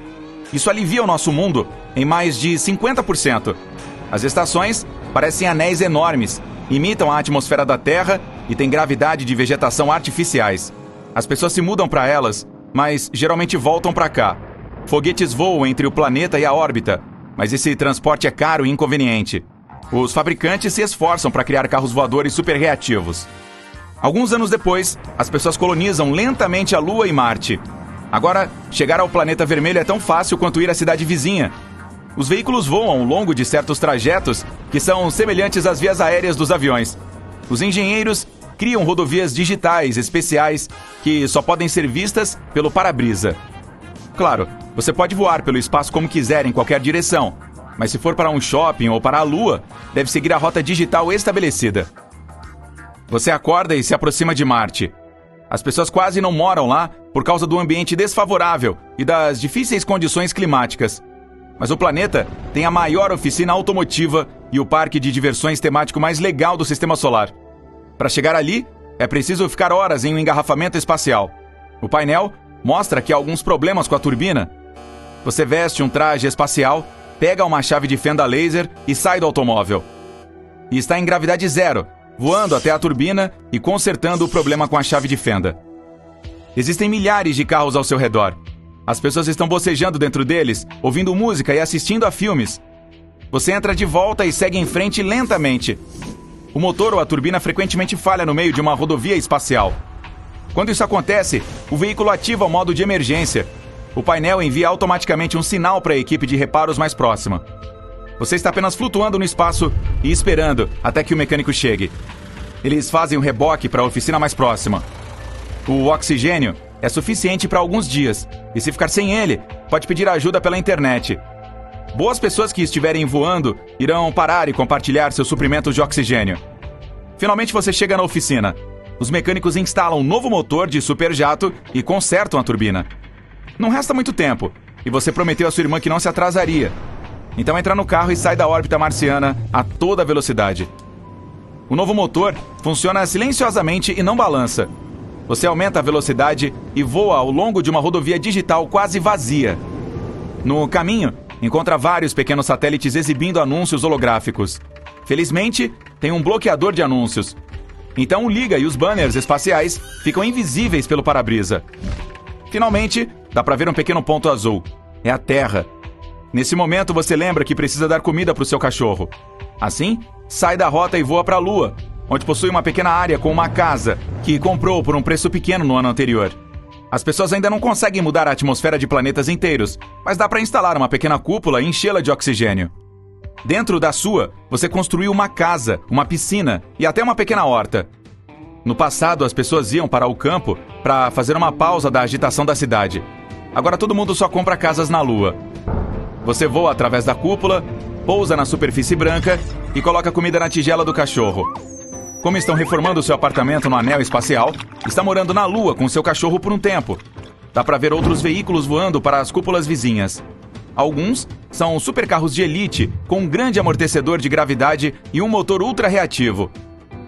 Isso alivia o nosso mundo em mais de 50%. As estações parecem anéis enormes, imitam a atmosfera da Terra e têm gravidade de vegetação artificiais. As pessoas se mudam para elas, mas geralmente voltam para cá. Foguetes voam entre o planeta e a órbita, mas esse transporte é caro e inconveniente. Os fabricantes se esforçam para criar carros voadores super reativos. Alguns anos depois, as pessoas colonizam lentamente a Lua e Marte. Agora, chegar ao planeta vermelho é tão fácil quanto ir à cidade vizinha. Os veículos voam ao longo de certos trajetos que são semelhantes às vias aéreas dos aviões. Os engenheiros criam rodovias digitais especiais que só podem ser vistas pelo para-brisa. Claro, você pode voar pelo espaço como quiser em qualquer direção, mas se for para um shopping ou para a Lua, deve seguir a rota digital estabelecida. Você acorda e se aproxima de Marte. As pessoas quase não moram lá por causa do ambiente desfavorável e das difíceis condições climáticas. Mas o planeta tem a maior oficina automotiva e o parque de diversões temático mais legal do Sistema Solar. Para chegar ali, é preciso ficar horas em um engarrafamento espacial. O painel mostra que há alguns problemas com a turbina. Você veste um traje espacial, pega uma chave de fenda laser e sai do automóvel. E está em gravidade zero, voando até a turbina e consertando o problema com a chave de fenda. Existem milhares de carros ao seu redor. As pessoas estão bocejando dentro deles, ouvindo música e assistindo a filmes. Você entra de volta e segue em frente lentamente. O motor ou a turbina frequentemente falha no meio de uma rodovia espacial. Quando isso acontece, o veículo ativa o modo de emergência. O painel envia automaticamente um sinal para a equipe de reparos mais próxima. Você está apenas flutuando no espaço e esperando até que o mecânico chegue. Eles fazem o reboque para a oficina mais próxima. O oxigênio é suficiente para alguns dias, e se ficar sem ele, pode pedir ajuda pela internet. Boas pessoas que estiverem voando irão parar e compartilhar seus suprimentos de oxigênio. Finalmente você chega na oficina. Os mecânicos instalam um novo motor de superjato e consertam a turbina. Não resta muito tempo, e você prometeu à sua irmã que não se atrasaria. Então entra no carro e sai da órbita marciana a toda velocidade. O novo motor funciona silenciosamente e não balança. Você aumenta a velocidade e voa ao longo de uma rodovia digital quase vazia. No caminho, encontra vários pequenos satélites exibindo anúncios holográficos. Felizmente, tem um bloqueador de anúncios. Então liga e os banners espaciais ficam invisíveis pelo para-brisa. Finalmente, dá para ver um pequeno ponto azul. É a Terra. Nesse momento, você lembra que precisa dar comida para o seu cachorro. Assim, sai da rota e voa para a Lua, onde possui uma pequena área com uma casa que comprou por um preço pequeno no ano anterior. As pessoas ainda não conseguem mudar a atmosfera de planetas inteiros, mas dá para instalar uma pequena cúpula e enchê-la de oxigênio. Dentro da sua, você construiu uma casa, uma piscina e até uma pequena horta. No passado, as pessoas iam para o campo para fazer uma pausa da agitação da cidade. Agora todo mundo só compra casas na Lua. Você voa através da cúpula, pousa na superfície branca e coloca comida na tigela do cachorro. Como estão reformando seu apartamento no anel espacial, está morando na Lua com seu cachorro por um tempo. Dá para ver outros veículos voando para as cúpulas vizinhas. Alguns são supercarros de elite, com um grande amortecedor de gravidade e um motor ultra reativo.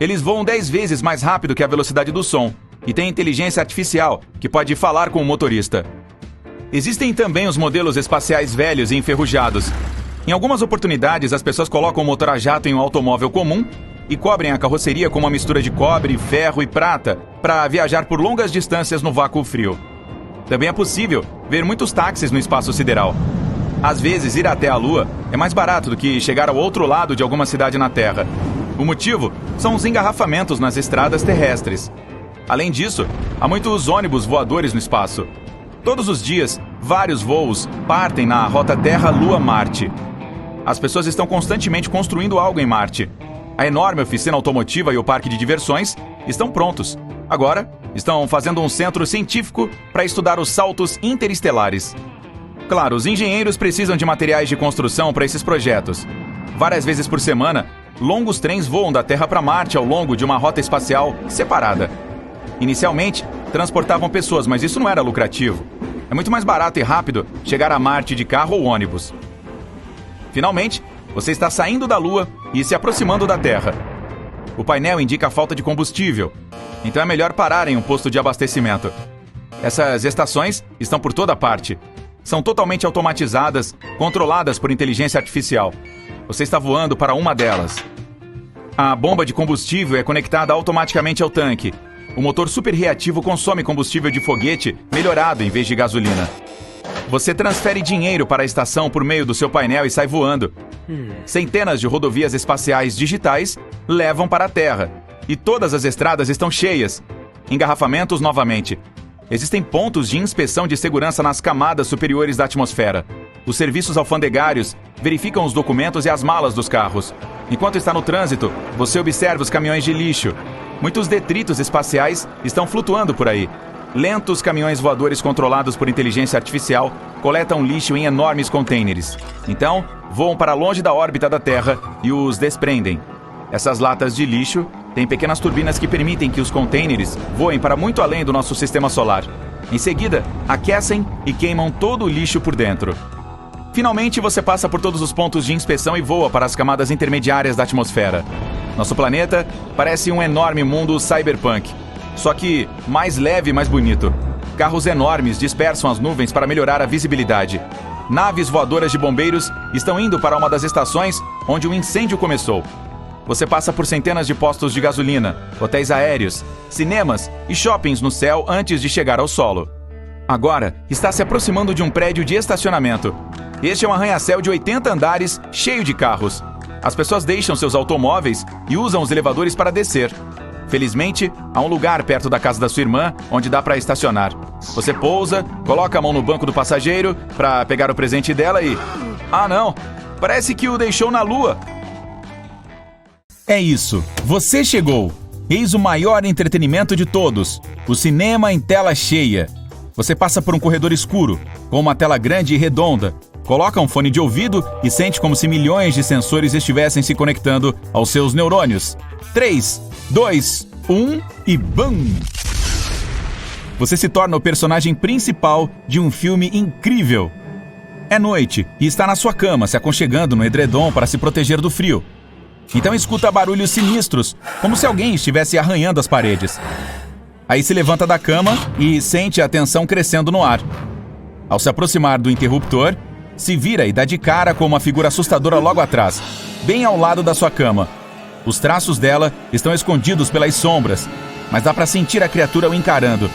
Eles voam 10 vezes mais rápido que a velocidade do som e têm inteligência artificial que pode falar com o motorista. Existem também os modelos espaciais velhos e enferrujados. Em algumas oportunidades, as pessoas colocam o motor a jato em um automóvel comum e cobrem a carroceria com uma mistura de cobre, ferro e prata para viajar por longas distâncias no vácuo frio. Também é possível ver muitos táxis no espaço sideral. Às vezes, ir até a Lua é mais barato do que chegar ao outro lado de alguma cidade na Terra. O motivo são os engarrafamentos nas estradas terrestres. Além disso, há muitos ônibus voadores no espaço. Todos os dias, vários voos partem na rota Terra-Lua-Marte. As pessoas estão constantemente construindo algo em Marte. A enorme oficina automotiva e o parque de diversões estão prontos. Agora, estão fazendo um centro científico para estudar os saltos interestelares. Claro, os engenheiros precisam de materiais de construção para esses projetos. Várias vezes por semana, longos trens voam da Terra para Marte ao longo de uma rota espacial separada. Inicialmente, transportavam pessoas, mas isso não era lucrativo. É muito mais barato e rápido chegar a Marte de carro ou ônibus. Finalmente, você está saindo da Lua e se aproximando da Terra. O painel indica a falta de combustível, então é melhor parar em um posto de abastecimento. Essas estações estão por toda parte. São totalmente automatizadas, controladas por inteligência artificial. Você está voando para uma delas. A bomba de combustível é conectada automaticamente ao tanque. O motor superreativo consome combustível de foguete melhorado em vez de gasolina. Você transfere dinheiro para a estação por meio do seu painel e sai voando. Centenas de rodovias espaciais digitais levam para a Terra. E todas as estradas estão cheias. Engarrafamentos novamente. Existem pontos de inspeção de segurança nas camadas superiores da atmosfera. Os serviços alfandegários verificam os documentos e as malas dos carros. Enquanto está no trânsito, você observa os caminhões de lixo. Muitos detritos espaciais estão flutuando por aí. Lentos caminhões voadores controlados por inteligência artificial coletam lixo em enormes contêineres. Então, voam para longe da órbita da Terra e os desprendem. Essas latas de lixo têm pequenas turbinas que permitem que os contêineres voem para muito além do nosso sistema solar. Em seguida, aquecem e queimam todo o lixo por dentro. Finalmente, você passa por todos os pontos de inspeção e voa para as camadas intermediárias da atmosfera. Nosso planeta parece um enorme mundo cyberpunk, só que mais leve e mais bonito. Carros enormes dispersam as nuvens para melhorar a visibilidade. Naves voadoras de bombeiros estão indo para uma das estações onde o incêndio começou. Você passa por centenas de postos de gasolina, hotéis aéreos, cinemas e shoppings no céu antes de chegar ao solo. Agora, está se aproximando de um prédio de estacionamento. Este é um arranha-céu de 80 andares, cheio de carros. As pessoas deixam seus automóveis e usam os elevadores para descer. Felizmente, há um lugar perto da casa da sua irmã onde dá para estacionar. Você pousa, coloca a mão no banco do passageiro para pegar o presente dela e... Ah, não! Parece que o deixou na Lua! É isso, você chegou! Eis o maior entretenimento de todos, o cinema em tela cheia. Você passa por um corredor escuro, com uma tela grande e redonda. Coloca um fone de ouvido e sente como se milhões de sensores estivessem se conectando aos seus neurônios. 3, 2, 1 e BAM! Você se torna o personagem principal de um filme incrível. É noite e está na sua cama, se aconchegando no edredom para se proteger do frio. Então escuta barulhos sinistros, como se alguém estivesse arranhando as paredes. Aí se levanta da cama e sente a tensão crescendo no ar. Ao se aproximar do interruptor, se vira e dá de cara com uma figura assustadora logo atrás, bem ao lado da sua cama. Os traços dela estão escondidos pelas sombras, mas dá para sentir a criatura o encarando.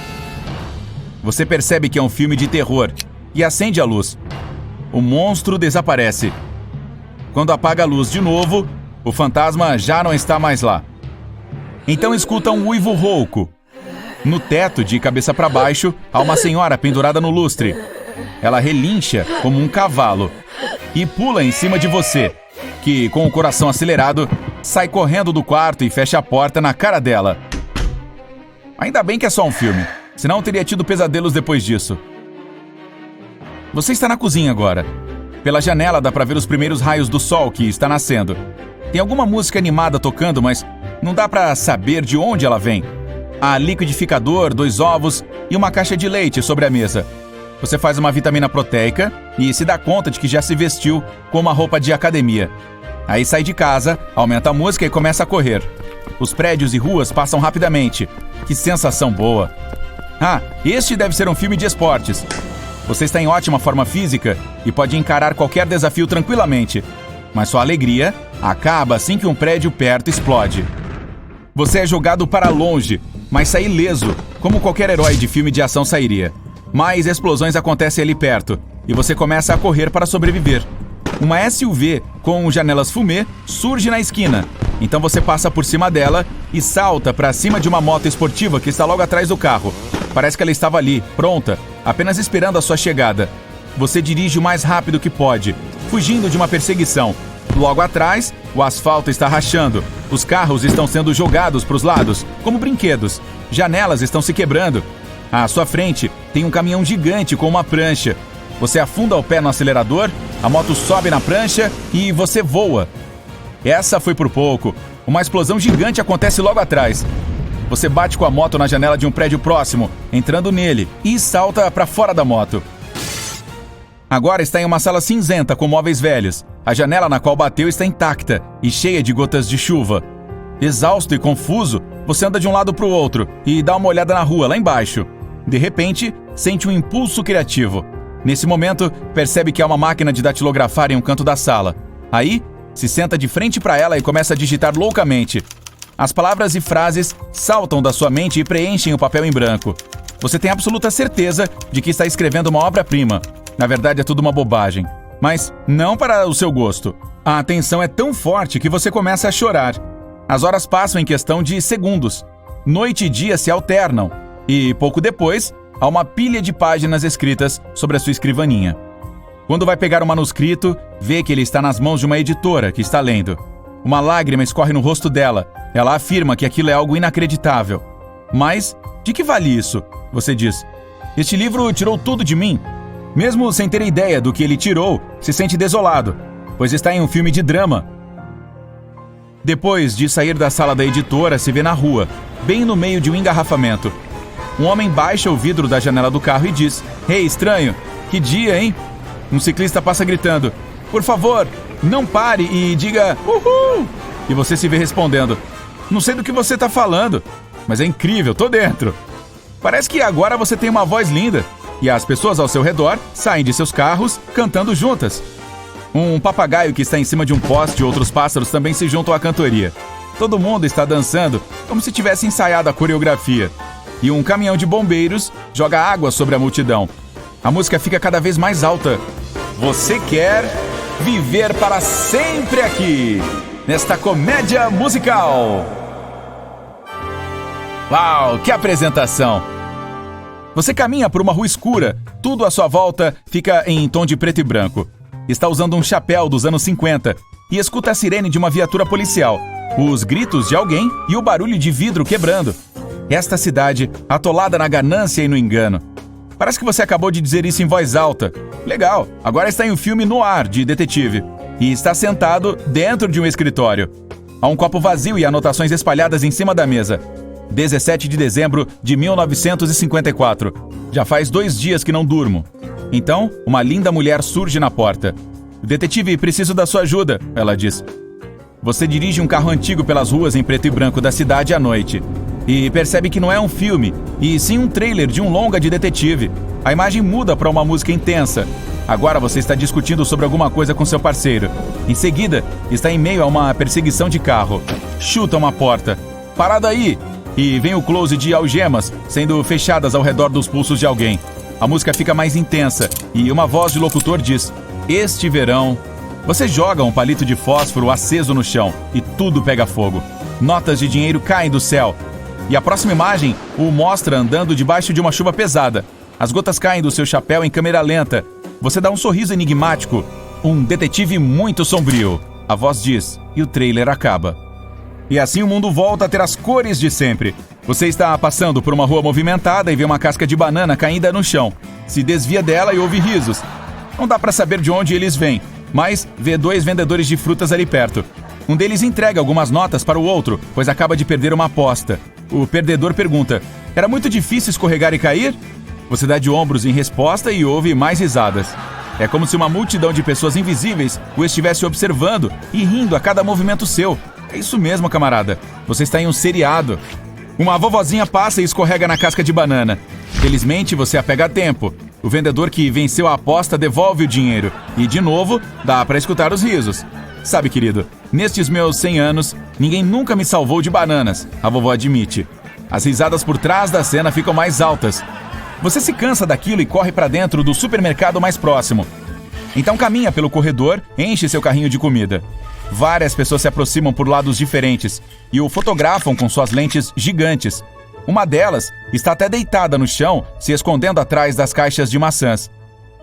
Você percebe que é um filme de terror e acende a luz. O monstro desaparece. Quando apaga a luz de novo, o fantasma já não está mais lá. Então escuta um uivo rouco. No teto, de cabeça para baixo, há uma senhora pendurada no lustre. Ela relincha como um cavalo e pula em cima de você, que, com o coração acelerado, sai correndo do quarto e fecha a porta na cara dela. Ainda bem que é só um filme, senão teria tido pesadelos depois disso. Você está na cozinha agora. Pela janela dá para ver os primeiros raios do sol que está nascendo. Tem alguma música animada tocando, mas não dá para saber de onde ela vem. Há liquidificador, 2 ovos e uma caixa de leite sobre a mesa. Você faz uma vitamina proteica e se dá conta de que já se vestiu com uma roupa de academia. Aí sai de casa, aumenta a música e começa a correr. Os prédios e ruas passam rapidamente. Que sensação boa! Ah, este deve ser um filme de esportes. Você está em ótima forma física e pode encarar qualquer desafio tranquilamente. Mas sua alegria acaba assim que um prédio perto explode. Você é jogado para longe, mas sai ileso, como qualquer herói de filme de ação sairia. Mais explosões acontecem ali perto, e você começa a correr para sobreviver. Uma SUV com janelas fumê surge na esquina, então você passa por cima dela e salta para cima de uma moto esportiva que está logo atrás do carro. Parece que ela estava ali, pronta, apenas esperando a sua chegada. Você dirige o mais rápido que pode, fugindo de uma perseguição. Logo atrás, o asfalto está rachando, os carros estão sendo jogados para os lados, como brinquedos. Janelas estão se quebrando. À sua frente, tem um caminhão gigante com uma prancha. Você afunda o pé no acelerador, a moto sobe na prancha e você voa. Essa foi por pouco. Uma explosão gigante acontece logo atrás. você bate com a moto na janela de um prédio próximo, entrando nele, e salta para fora da moto. Agora está em uma sala cinzenta com móveis velhos. A janela na qual bateu está intacta e cheia de gotas de chuva. Exausto e confuso, você anda de um lado para o outro e dá uma olhada na rua, lá embaixo. De repente, sente um impulso criativo. Nesse momento, percebe que há uma máquina de datilografar em um canto da sala. Aí, se senta de frente para ela e começa a digitar loucamente. As palavras e frases saltam da sua mente e preenchem o papel em branco. Você tem absoluta certeza de que está escrevendo uma obra-prima. Na verdade, é tudo uma bobagem. Mas não para o seu gosto. A tensão é tão forte que você começa a chorar. As horas passam em questão de segundos. Noite e dia se alternam. E, pouco depois, há uma pilha de páginas escritas sobre a sua escrivaninha. Quando vai pegar o manuscrito, vê que ele está nas mãos de uma editora que está lendo. Uma lágrima escorre no rosto dela. Ela afirma que aquilo é algo inacreditável. Mas, de que vale isso? Você diz. Este livro tirou tudo de mim. Mesmo sem ter ideia do que ele tirou, se sente desolado, pois está em um filme de drama. Depois de sair da sala da editora, se vê na rua, bem no meio de um engarrafamento. Um homem baixa o vidro da janela do carro e diz: "Ei, estranho, que dia, hein?" Um ciclista passa gritando: "Por favor, não pare e diga uhul!" E você se vê respondendo: "Não sei do que você está falando, mas é incrível, tô dentro." Parece que agora você tem uma voz linda. E as pessoas ao seu redor saem de seus carros cantando juntas. Um papagaio que está em cima de um poste e outros pássaros também se juntam à cantoria. Todo mundo está dançando como se tivesse ensaiado a coreografia. E um caminhão de bombeiros joga água sobre a multidão. A música fica cada vez mais alta. Você quer viver para sempre aqui, nesta comédia musical. Uau, que apresentação! Você caminha por uma rua escura, tudo à sua volta fica em tom de preto e branco. Está usando um chapéu dos anos 50 e escuta a sirene de uma viatura policial, os gritos de alguém e o barulho de vidro quebrando. Esta cidade, atolada na ganância e no engano. Parece que você acabou de dizer isso em voz alta. Legal, agora está em um filme no ar de detetive e está sentado dentro de um escritório. Há um copo vazio e anotações espalhadas em cima da mesa. 17 de dezembro de 1954. Já faz 2 dias que não durmo. Então, uma linda mulher surge na porta. "Detetive, preciso da sua ajuda", ela diz. Você dirige um carro antigo pelas ruas em preto e branco da cidade à noite. E percebe que não é um filme, e sim um trailer de um longa de detetive. A imagem muda para uma música intensa. Agora você está discutindo sobre alguma coisa com seu parceiro. Em seguida, está em meio a uma perseguição de carro. Chuta uma porta. "Parada aí!" E vem o close de algemas sendo fechadas ao redor dos pulsos de alguém. A música fica mais intensa e uma voz de locutor diz: "Este verão..." Você joga um palito de fósforo aceso no chão e tudo pega fogo. Notas de dinheiro caem do céu. E a próxima imagem o mostra andando debaixo de uma chuva pesada. As gotas caem do seu chapéu em câmera lenta. Você dá um sorriso enigmático. "Um detetive muito sombrio", a voz diz, e o trailer acaba. E assim o mundo volta a ter as cores de sempre. Você está passando por uma rua movimentada e vê uma casca de banana caída no chão. Se desvia dela e ouve risos. Não dá para saber de onde eles vêm, mas vê 2 vendedores de frutas ali perto. Um deles entrega algumas notas para o outro, pois acaba de perder uma aposta. O perdedor pergunta: "Era muito difícil escorregar e cair?" Você dá de ombros em resposta e ouve mais risadas. É como se uma multidão de pessoas invisíveis o estivesse observando e rindo a cada movimento seu. É isso mesmo, camarada. Você está em um seriado. Uma vovozinha passa e escorrega na casca de banana. Felizmente, você a pega a tempo. O vendedor que venceu a aposta devolve o dinheiro. E, de novo, dá para escutar os risos. "Sabe, querido, nestes meus 100 anos, ninguém nunca me salvou de bananas", a vovó admite. As risadas por trás da cena ficam mais altas. Você se cansa daquilo e corre para dentro do supermercado mais próximo. Então caminha pelo corredor, enche seu carrinho de comida. Várias pessoas se aproximam por lados diferentes e o fotografam com suas lentes gigantes. Uma delas está até deitada no chão, se escondendo atrás das caixas de maçãs.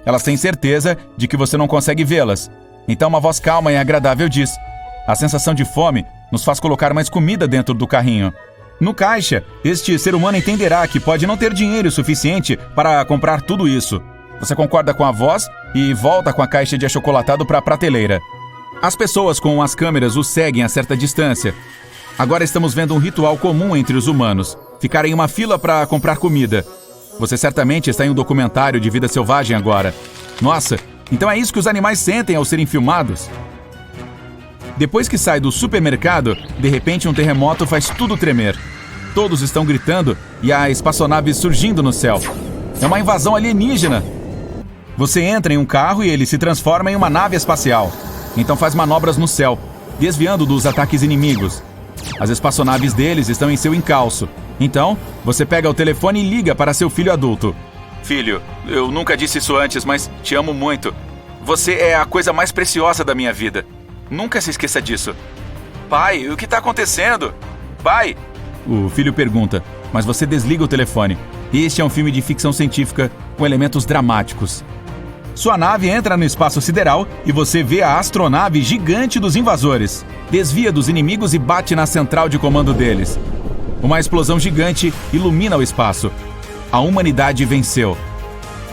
Elas têm certeza de que você não consegue vê-las. Então uma voz calma e agradável diz: "A sensação de fome nos faz colocar mais comida dentro do carrinho." No caixa, este ser humano entenderá que pode não ter dinheiro suficiente para comprar tudo isso. Você concorda com a voz e volta com a caixa de achocolatado para a prateleira. As pessoas com as câmeras o seguem a certa distância. Agora estamos vendo um ritual comum entre os humanos. Ficar em uma fila para comprar comida. Você certamente está em um documentário de vida selvagem agora. Nossa, então é isso que os animais sentem ao serem filmados? Depois que sai do supermercado, de repente um terremoto faz tudo tremer. Todos estão gritando e há espaçonaves surgindo no céu. É uma invasão alienígena. Você entra em um carro e ele se transforma em uma nave espacial. Então faz manobras no céu, desviando dos ataques inimigos. As espaçonaves deles estão em seu encalço. Então, você pega o telefone e liga para seu filho adulto. Filho, eu nunca disse isso antes, mas te amo muito. Você é a coisa mais preciosa da minha vida. Nunca se esqueça disso. Pai, o que está acontecendo? Pai! O filho pergunta, mas você desliga o telefone. Este é um filme de ficção científica com elementos dramáticos. Sua nave entra no espaço sideral e você vê a astronave gigante dos invasores. Desvia dos inimigos e bate na central de comando deles. Uma explosão gigante ilumina o espaço. A humanidade venceu.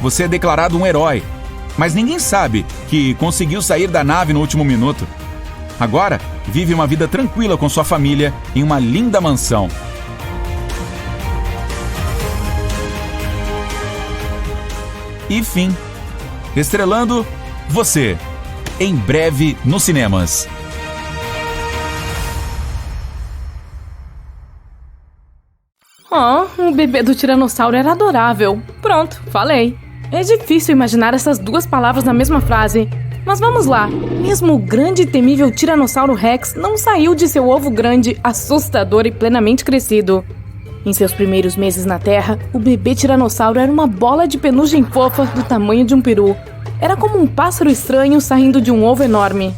Você é declarado um herói, mas ninguém sabe que conseguiu sair da nave no último minuto. Agora, vive uma vida tranquila com sua família em uma linda mansão. E fim. Estrelando você. Em breve nos cinemas. O bebê do tiranossauro era adorável. Pronto, falei. É difícil imaginar essas duas palavras na mesma frase. Mas vamos lá. Mesmo o grande e temível Tiranossauro Rex não saiu de seu ovo grande, assustador e plenamente crescido. Em seus primeiros meses na Terra, o bebê tiranossauro era uma bola de penugem fofa do tamanho de um peru. Era como um pássaro estranho saindo de um ovo enorme.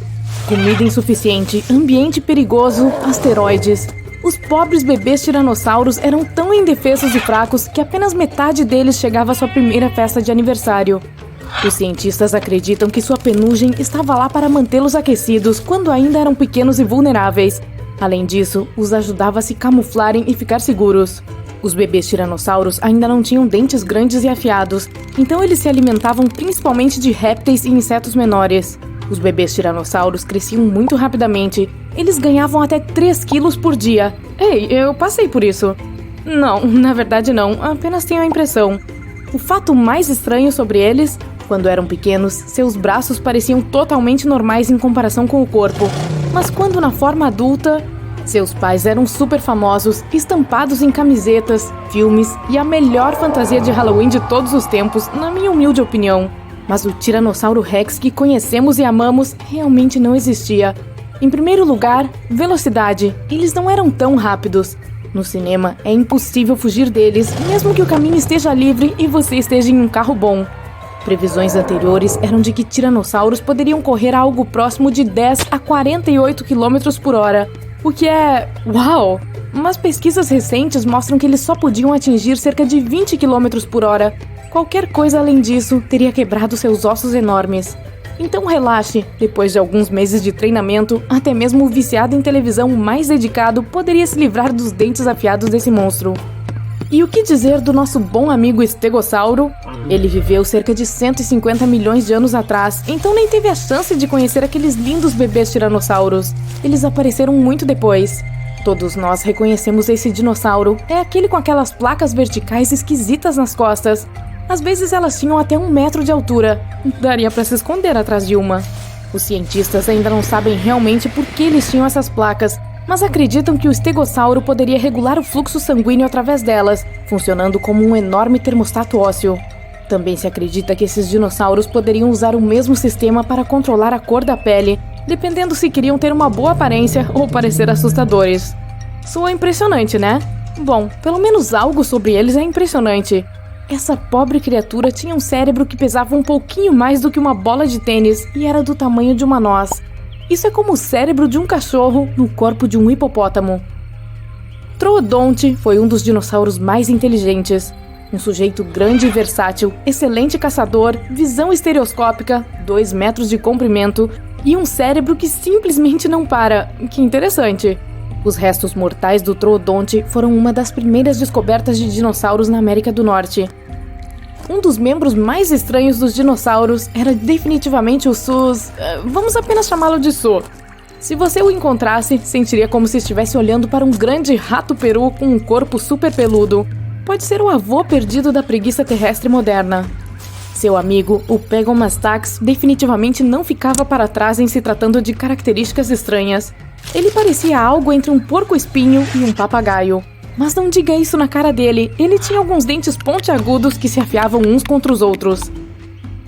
Comida insuficiente, ambiente perigoso, asteroides. Os pobres bebês tiranossauros eram tão indefesos e fracos que apenas metade deles chegava à sua primeira festa de aniversário. Os cientistas acreditam que sua penugem estava lá para mantê-los aquecidos quando ainda eram pequenos e vulneráveis. Além disso, os ajudava a se camuflarem e ficar seguros. Os bebês tiranossauros ainda não tinham dentes grandes e afiados, então eles se alimentavam principalmente de répteis e insetos menores. Os bebês tiranossauros cresciam muito rapidamente. Eles ganhavam até 3 quilos por dia. Ei, eu passei por isso. Não, na verdade não, apenas tenho a impressão. O fato mais estranho sobre eles, quando eram pequenos, seus braços pareciam totalmente normais em comparação com o corpo. Mas quando na forma adulta, seus pais eram super famosos, estampados em camisetas, filmes e a melhor fantasia de Halloween de todos os tempos, na minha humilde opinião. Mas o Tiranossauro Rex que conhecemos e amamos realmente não existia. Em primeiro lugar, velocidade. Eles não eram tão rápidos. No cinema, é impossível fugir deles, mesmo que o caminho esteja livre e você esteja em um carro bom. Previsões anteriores eram de que tiranossauros poderiam correr a algo próximo de 10 a 48 km por hora, o que é... uau! Mas pesquisas recentes mostram que eles só podiam atingir cerca de 20 km por hora. Qualquer coisa além disso teria quebrado seus ossos enormes. Então relaxe, depois de alguns meses de treinamento, até mesmo o viciado em televisão mais dedicado poderia se livrar dos dentes afiados desse monstro. E o que dizer do nosso bom amigo estegossauro? Ele viveu cerca de 150 milhões de anos atrás, então nem teve a chance de conhecer aqueles lindos bebês tiranossauros. Eles apareceram muito depois. Todos nós reconhecemos esse dinossauro. É aquele com aquelas placas verticais esquisitas nas costas. Às vezes elas tinham até 1 metro de altura. Daria para se esconder atrás de uma. Os cientistas ainda não sabem realmente por que eles tinham essas placas, mas acreditam que o estegossauro poderia regular o fluxo sanguíneo através delas, funcionando como um enorme termostato ósseo. Também se acredita que esses dinossauros poderiam usar o mesmo sistema para controlar a cor da pele, dependendo se queriam ter uma boa aparência ou parecer assustadores. Soa impressionante, né? Bom, pelo menos algo sobre eles é impressionante. Essa pobre criatura tinha um cérebro que pesava um pouquinho mais do que uma bola de tênis e era do tamanho de uma noz. Isso é como o cérebro de um cachorro no corpo de um hipopótamo. Troodonte foi um dos dinossauros mais inteligentes. Um sujeito grande e versátil, excelente caçador, visão estereoscópica, 2 metros de comprimento e um cérebro que simplesmente não para. Que interessante. Os restos mortais do Troodonte foram uma das primeiras descobertas de dinossauros na América do Norte. Um dos membros mais estranhos dos dinossauros era definitivamente o Sus... vamos apenas chamá-lo de Su. Se você o encontrasse, sentiria como se estivesse olhando para um grande rato-peru com um corpo super peludo. Pode ser o avô perdido da preguiça terrestre moderna. Seu amigo, o Pegomastax, definitivamente não ficava para trás em se tratando de características estranhas. Ele parecia algo entre um porco-espinho e um papagaio. Mas não diga isso na cara dele, ele tinha alguns dentes pontiagudos que se afiavam uns contra os outros.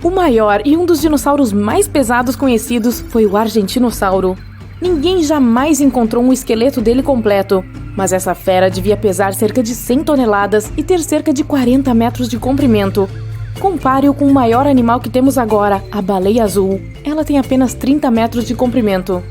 O maior e um dos dinossauros mais pesados conhecidos foi o Argentinossauro. Ninguém jamais encontrou um esqueleto dele completo, mas essa fera devia pesar cerca de 100 toneladas e ter cerca de 40 metros de comprimento. Compare-o com o maior animal que temos agora, a baleia azul. Ela tem apenas 30 metros de comprimento.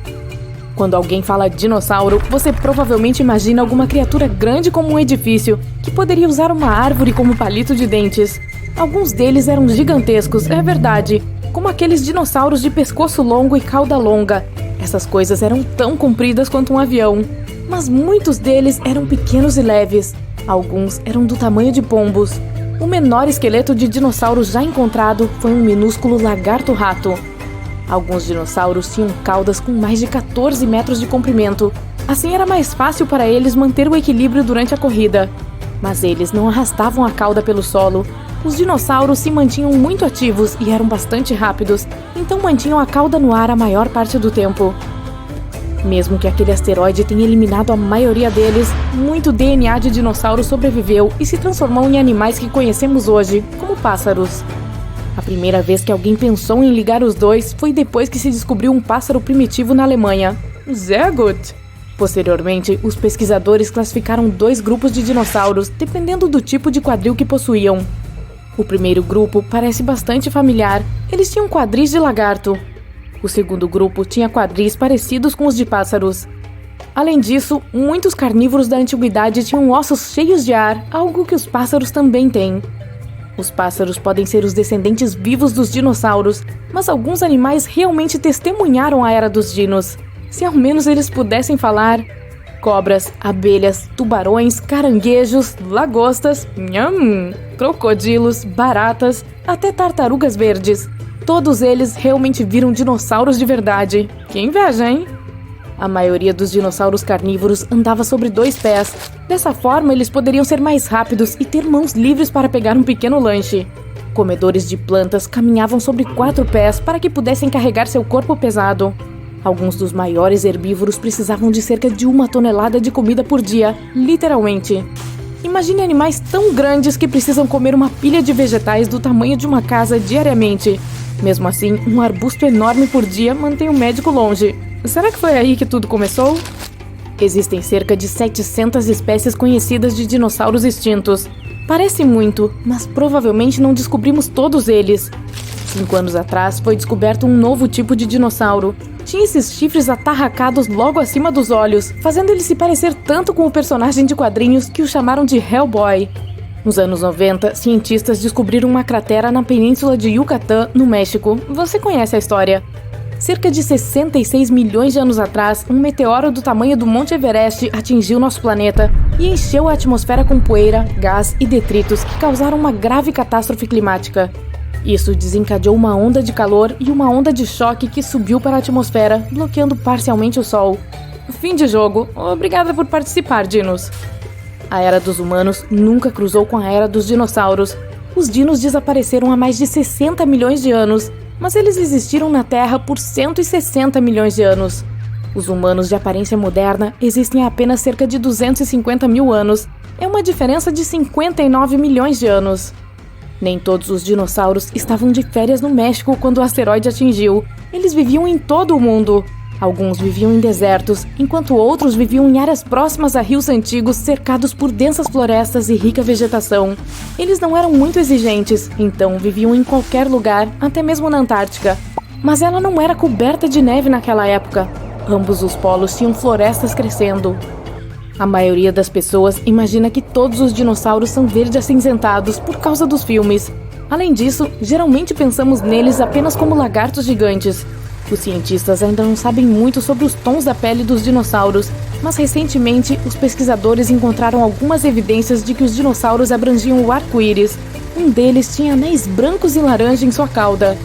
Quando alguém fala dinossauro, você provavelmente imagina alguma criatura grande como um edifício, que poderia usar uma árvore como palito de dentes. Alguns deles eram gigantescos, é verdade, como aqueles dinossauros de pescoço longo e cauda longa. Essas coisas eram tão compridas quanto um avião. Mas muitos deles eram pequenos e leves. Alguns eram do tamanho de pombos. O menor esqueleto de dinossauro já encontrado foi um minúsculo lagarto-rato. Alguns dinossauros tinham caudas com mais de 14 metros de comprimento. Assim era mais fácil para eles manter o equilíbrio durante a corrida. Mas eles não arrastavam a cauda pelo solo. Os dinossauros se mantinham muito ativos e eram bastante rápidos, então mantinham a cauda no ar a maior parte do tempo. Mesmo que aquele asteroide tenha eliminado a maioria deles, muito DNA de dinossauro sobreviveu e se transformou em animais que conhecemos hoje, como pássaros. A primeira vez que alguém pensou em ligar os dois foi depois que se descobriu um pássaro primitivo na Alemanha, o Zergut. Posteriormente, os pesquisadores classificaram 2 grupos de dinossauros, dependendo do tipo de quadril que possuíam. O primeiro grupo parece bastante familiar, eles tinham quadris de lagarto. O segundo grupo tinha quadris parecidos com os de pássaros. Além disso, muitos carnívoros da antiguidade tinham ossos cheios de ar, algo que os pássaros também têm. Os pássaros podem ser os descendentes vivos dos dinossauros, mas alguns animais realmente testemunharam a era dos dinos. Se ao menos eles pudessem falar. Cobras, abelhas, tubarões, caranguejos, lagostas, crocodilos, baratas, até tartarugas verdes. Todos eles realmente viram dinossauros de verdade. Que inveja, hein? A maioria dos dinossauros carnívoros andava sobre 2 pés. Dessa forma, eles poderiam ser mais rápidos e ter mãos livres para pegar um pequeno lanche. Comedores de plantas caminhavam sobre 4 pés para que pudessem carregar seu corpo pesado. Alguns dos maiores herbívoros precisavam de cerca de 1 tonelada de comida por dia, literalmente. Imagine animais tão grandes que precisam comer uma pilha de vegetais do tamanho de uma casa diariamente. Mesmo assim, um arbusto enorme por dia mantém o médico longe. Será que foi aí que tudo começou? Existem cerca de 700 espécies conhecidas de dinossauros extintos. Parece muito, mas provavelmente não descobrimos todos eles. 5 anos atrás foi descoberto um novo tipo de dinossauro. Tinha esses chifres atarracados logo acima dos olhos, fazendo ele se parecer tanto com o personagem de quadrinhos que o chamaram de Hellboy. Nos anos 90, cientistas descobriram uma cratera na península de Yucatán, no México. Você conhece a história. Cerca de 66 milhões de anos atrás, um meteoro do tamanho do Monte Everest atingiu nosso planeta e encheu a atmosfera com poeira, gás e detritos que causaram uma grave catástrofe climática. Isso desencadeou uma onda de calor e uma onda de choque que subiu para a atmosfera, bloqueando parcialmente o Sol. Fim de jogo. Obrigada por participar, dinos. A Era dos Humanos nunca cruzou com a Era dos Dinossauros. Os dinos desapareceram há mais de 60 milhões de anos, mas eles existiram na Terra por 160 milhões de anos. Os humanos de aparência moderna existem há apenas cerca de 250 mil anos. É uma diferença de 59 milhões de anos. Nem todos os dinossauros estavam de férias no México quando o asteroide atingiu. Eles viviam em todo o mundo. Alguns viviam em desertos, enquanto outros viviam em áreas próximas a rios antigos cercados por densas florestas e rica vegetação. Eles não eram muito exigentes, então viviam em qualquer lugar, até mesmo na Antártica. Mas ela não era coberta de neve naquela época. Ambos os polos tinham florestas crescendo. A maioria das pessoas imagina que todos os dinossauros são verde acinzentados por causa dos filmes. Além disso, geralmente pensamos neles apenas como lagartos gigantes. Os cientistas ainda não sabem muito sobre os tons da pele dos dinossauros, mas recentemente os pesquisadores encontraram algumas evidências de que os dinossauros abrangiam o arco-íris. Um deles tinha anéis brancos e laranja em sua cauda.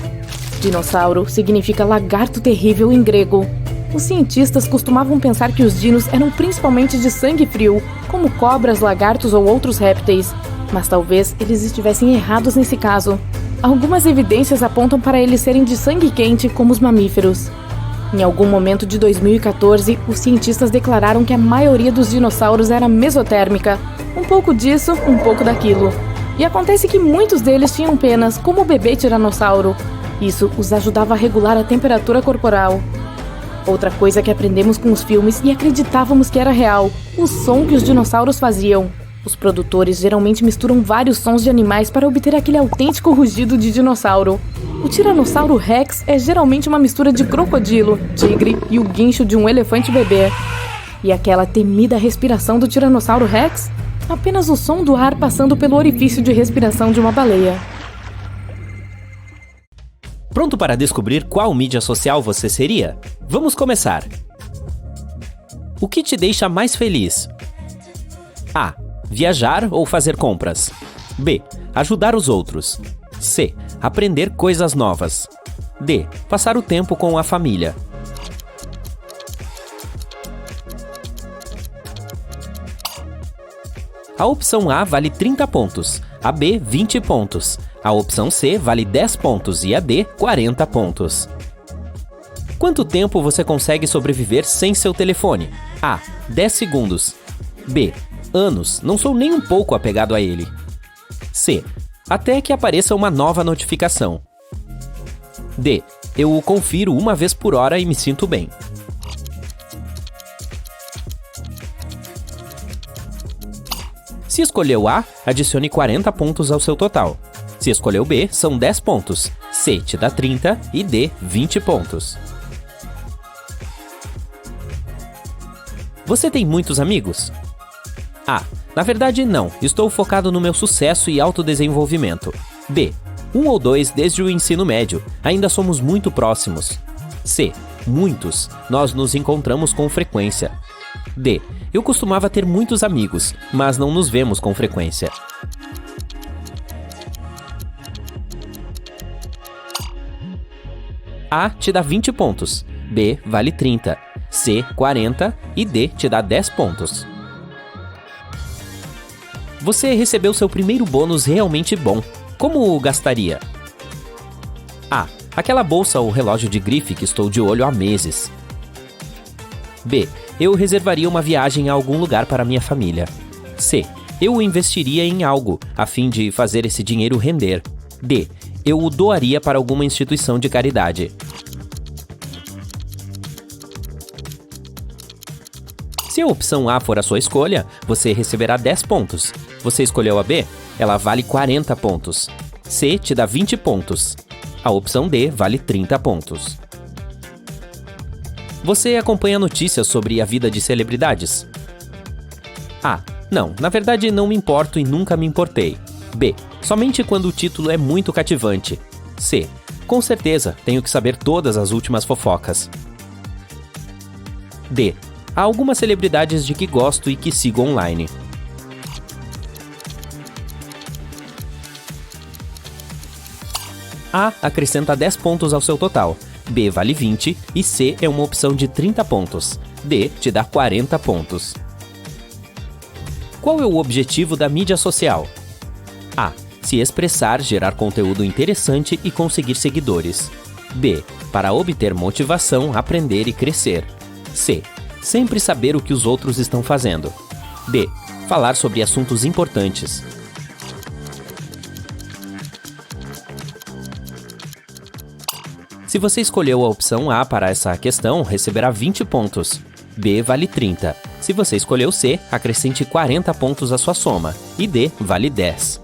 Dinossauro significa lagarto terrível em grego. Os cientistas costumavam pensar que os dinos eram principalmente de sangue frio, como cobras, lagartos ou outros répteis. Mas talvez eles estivessem errados nesse caso. Algumas evidências apontam para eles serem de sangue quente, como os mamíferos. Em algum momento de 2014, os cientistas declararam que a maioria dos dinossauros era mesotérmica. Um pouco disso, um pouco daquilo. E acontece que muitos deles tinham penas, como o bebê tiranossauro. Isso os ajudava a regular a temperatura corporal. Outra coisa que aprendemos com os filmes e acreditávamos que era real: o som que os dinossauros faziam. Os produtores geralmente misturam vários sons de animais para obter aquele autêntico rugido de dinossauro. O Tiranossauro Rex é geralmente uma mistura de crocodilo, tigre e o guincho de um elefante bebê. E aquela temida respiração do Tiranossauro Rex? Apenas o som do ar passando pelo orifício de respiração de uma baleia. Pronto para descobrir qual mídia social você seria? Vamos começar! O que te deixa mais feliz? A. Viajar ou fazer compras. B. Ajudar os outros. C. Aprender coisas novas. D. Passar o tempo com a família. A opção A vale 30 pontos, a B 20 pontos, a opção C vale 10 pontos e a D 40 pontos. Quanto tempo você consegue sobreviver sem seu telefone? A. 10 segundos. B. Anos, não sou nem um pouco apegado a ele. C. Até que apareça uma nova notificação. D. Eu o confiro uma vez por hora e me sinto bem. Se escolheu A, adicione 40 pontos ao seu total. Se escolheu B, são 10 pontos. C te dá 30 e D, 20 pontos. Você tem muitos amigos? A. Na verdade, não. Estou focado no meu sucesso e autodesenvolvimento. B. 1 ou 2 desde o ensino médio. Ainda somos muito próximos. C. Muitos. Nós nos encontramos com frequência. D. Eu costumava ter muitos amigos, mas não nos vemos com frequência. A te dá 20 pontos. B vale 30. C, 40 e D te dá 10 pontos. Você recebeu seu primeiro bônus realmente bom. Como o gastaria? A. Aquela bolsa ou relógio de grife que estou de olho há meses. B. Eu reservaria uma viagem a algum lugar para minha família. C. Eu o investiria em algo, a fim de fazer esse dinheiro render. D. Eu o doaria para alguma instituição de caridade. Se a opção A for a sua escolha, você receberá 10 pontos. Você escolheu a B? Ela vale 40 pontos. C te dá 20 pontos. A opção D vale 30 pontos. Você acompanha notícias sobre a vida de celebridades? A. Não, na verdade não me importo e nunca me importei. B. Somente quando o título é muito cativante. C. Com certeza, tenho que saber todas as últimas fofocas. D. Há algumas celebridades de que gosto e que sigo online. A acrescenta 10 pontos ao seu total. B vale 20 e C é uma opção de 30 pontos. D te dá 40 pontos. Qual é o objetivo da mídia social? A. Se expressar, gerar conteúdo interessante e conseguir seguidores. B. Para obter motivação, aprender e crescer. C. Sempre saber o que os outros estão fazendo. D. Falar sobre assuntos importantes. Se você escolheu a opção A para essa questão, receberá 20 pontos. B vale 30. Se você escolheu C, acrescente 40 pontos à sua soma. E D vale 10.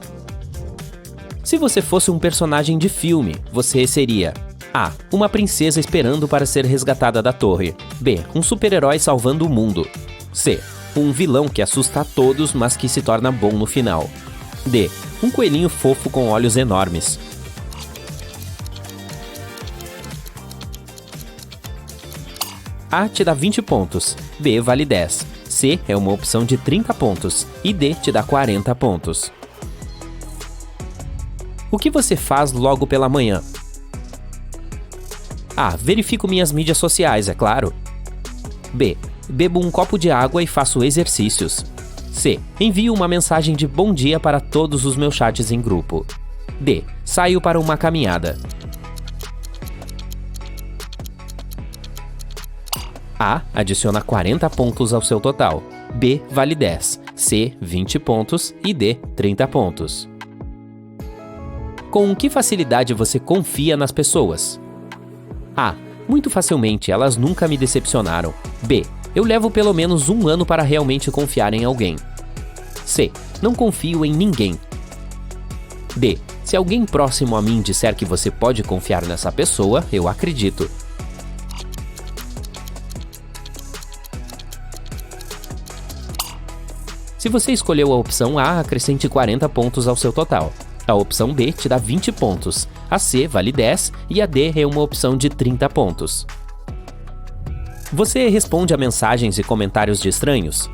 Se você fosse um personagem de filme, você seria: A. Uma princesa esperando para ser resgatada da torre. B. Um super-herói salvando o mundo. C. Um vilão que assusta a todos, mas que se torna bom no final. D. Um coelhinho fofo com olhos enormes. A te dá 20 pontos, B vale 10, C é uma opção de 30 pontos e D te dá 40 pontos. O que você faz logo pela manhã? A. Verifico minhas mídias sociais, é claro. B. Bebo um copo de água e faço exercícios. C. Envio uma mensagem de bom dia para todos os meus chats em grupo. D. Saio para uma caminhada. A. Adiciona 40 pontos ao seu total. B. Vale 10. C. 20 pontos. E D. 30 pontos. Com que facilidade você confia nas pessoas? A. Muito facilmente, elas nunca me decepcionaram. B. Eu levo pelo menos 1 ano para realmente confiar em alguém. C. Não confio em ninguém. D. Se alguém próximo a mim disser que você pode confiar nessa pessoa, eu acredito. Se você escolheu a opção A, acrescente 40 pontos ao seu total. A opção B te dá 20 pontos, a C vale 10 e a D é uma opção de 30 pontos. Você responde a mensagens e comentários de estranhos?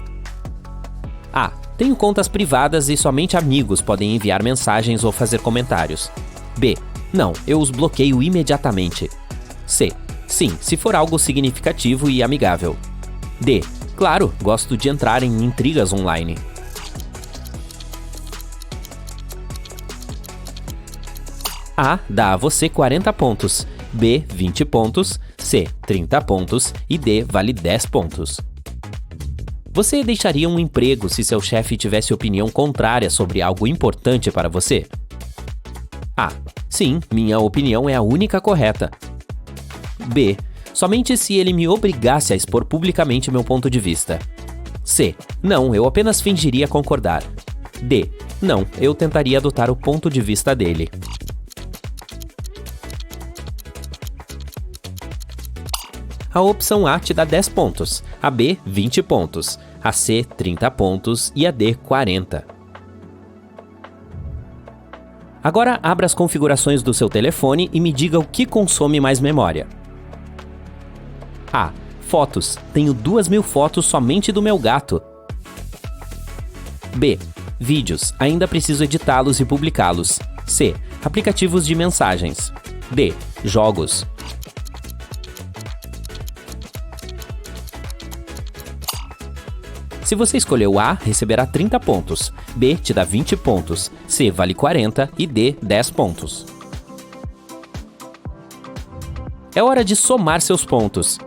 A. Tenho contas privadas e somente amigos podem enviar mensagens ou fazer comentários. B. Não, eu os bloqueio imediatamente. C. Sim, se for algo significativo e amigável. D. Claro, gosto de entrar em intrigas online. A dá a você 40 pontos, B 20 pontos, C 30 pontos e D vale 10 pontos. Você deixaria um emprego se seu chefe tivesse opinião contrária sobre algo importante para você? A. Sim, minha opinião é a única correta. B. Somente se ele me obrigasse a expor publicamente meu ponto de vista. C. Não, eu apenas fingiria concordar. D. Não, eu tentaria adotar o ponto de vista dele. A opção A te dá 10 pontos, a B 20 pontos, a C 30 pontos e a D 40. Agora abra as configurações do seu telefone e me diga o que consome mais memória. A. Fotos. Tenho 2.000 fotos somente do meu gato. B. Vídeos. Ainda preciso editá-los e publicá-los. C. Aplicativos de mensagens. D. Jogos. Se você escolheu A, receberá 30 pontos. B te dá 20 pontos. C vale 40 e D 10 pontos. É hora de somar seus pontos.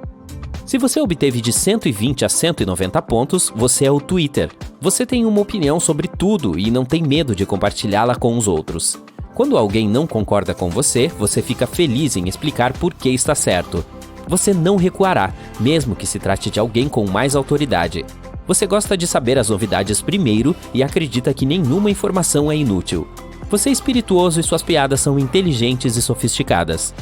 Se você obteve de 120 a 190 pontos, você é o Twitter. Você tem uma opinião sobre tudo e não tem medo de compartilhá-la com os outros. Quando alguém não concorda com você, você fica feliz em explicar por que está certo. Você não recuará, mesmo que se trate de alguém com mais autoridade. Você gosta de saber as novidades primeiro e acredita que nenhuma informação é inútil. Você é espirituoso e suas piadas são inteligentes e sofisticadas.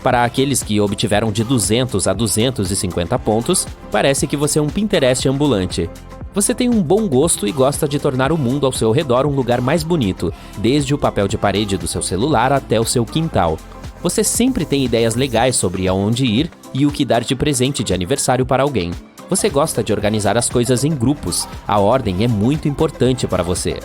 Para aqueles que obtiveram de 200 a 250 pontos, parece que você é um Pinterest ambulante. Você tem um bom gosto e gosta de tornar o mundo ao seu redor um lugar mais bonito, desde o papel de parede do seu celular até o seu quintal. Você sempre tem ideias legais sobre aonde ir e o que dar de presente de aniversário para alguém. Você gosta de organizar as coisas em grupos. A ordem é muito importante para você.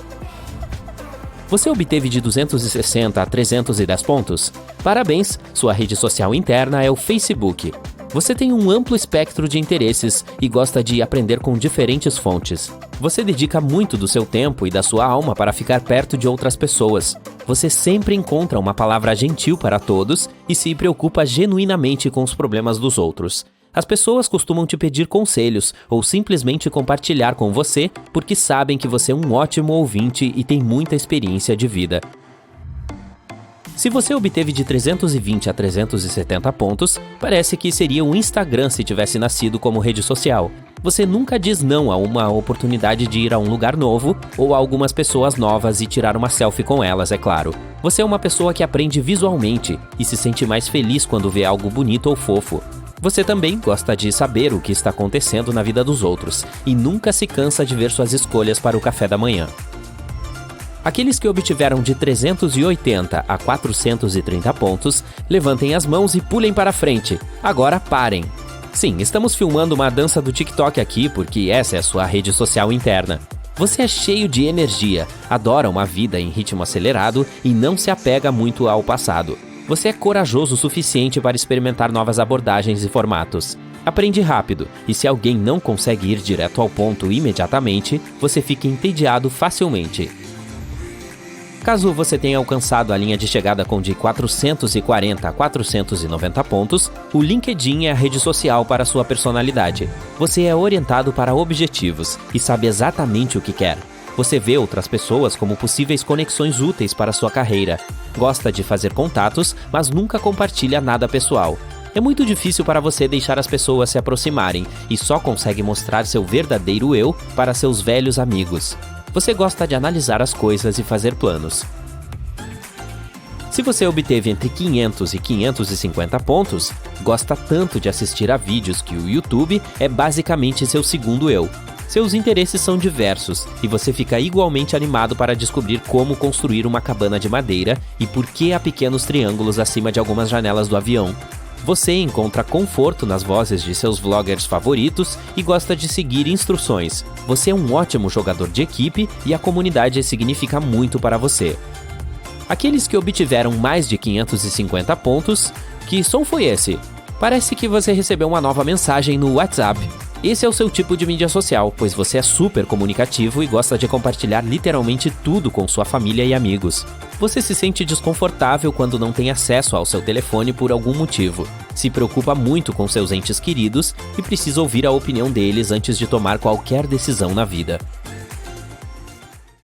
Você obteve de 260 a 310 pontos? Parabéns! Sua rede social interna é o Facebook. Você tem um amplo espectro de interesses e gosta de aprender com diferentes fontes. Você dedica muito do seu tempo e da sua alma para ficar perto de outras pessoas. Você sempre encontra uma palavra gentil para todos e se preocupa genuinamente com os problemas dos outros. As pessoas costumam te pedir conselhos ou simplesmente compartilhar com você porque sabem que você é um ótimo ouvinte e tem muita experiência de vida. Se você obteve de 320 a 370 pontos, parece que seria o Instagram se tivesse nascido como rede social. Você nunca diz não a uma oportunidade de ir a um lugar novo ou a algumas pessoas novas e tirar uma selfie com elas, é claro. Você é uma pessoa que aprende visualmente e se sente mais feliz quando vê algo bonito ou fofo. Você também gosta de saber o que está acontecendo na vida dos outros e nunca se cansa de ver suas escolhas para o café da manhã. Aqueles que obtiveram de 380 a 430 pontos, levantem as mãos e pulem para frente. Agora parem. Sim, estamos filmando uma dança do TikTok aqui porque essa é a sua rede social interna. Você é cheio de energia, adora uma vida em ritmo acelerado e não se apega muito ao passado. Você é corajoso o suficiente para experimentar novas abordagens e formatos. Aprende rápido, e se alguém não consegue ir direto ao ponto imediatamente, você fica entediado facilmente. Caso você tenha alcançado a linha de chegada com de 440 a 490 pontos, o LinkedIn é a rede social para sua personalidade. Você é orientado para objetivos e sabe exatamente o que quer. Você vê outras pessoas como possíveis conexões úteis para sua carreira. Gosta de fazer contatos, mas nunca compartilha nada pessoal. É muito difícil para você deixar as pessoas se aproximarem e só consegue mostrar seu verdadeiro eu para seus velhos amigos. Você gosta de analisar as coisas e fazer planos. Se você obteve entre 500 e 550 pontos, gosta tanto de assistir a vídeos que o YouTube é basicamente seu segundo eu. Seus interesses são diversos e você fica igualmente animado para descobrir como construir uma cabana de madeira e por que há pequenos triângulos acima de algumas janelas do avião. Você encontra conforto nas vozes de seus vloggers favoritos e gosta de seguir instruções. Você é um ótimo jogador de equipe e a comunidade significa muito para você. Aqueles que obtiveram mais de 550 pontos, que som foi esse? Parece que você recebeu uma nova mensagem no WhatsApp. Esse é o seu tipo de mídia social, pois você é super comunicativo e gosta de compartilhar literalmente tudo com sua família e amigos. Você se sente desconfortável quando não tem acesso ao seu telefone por algum motivo. Se preocupa muito com seus entes queridos e precisa ouvir a opinião deles antes de tomar qualquer decisão na vida.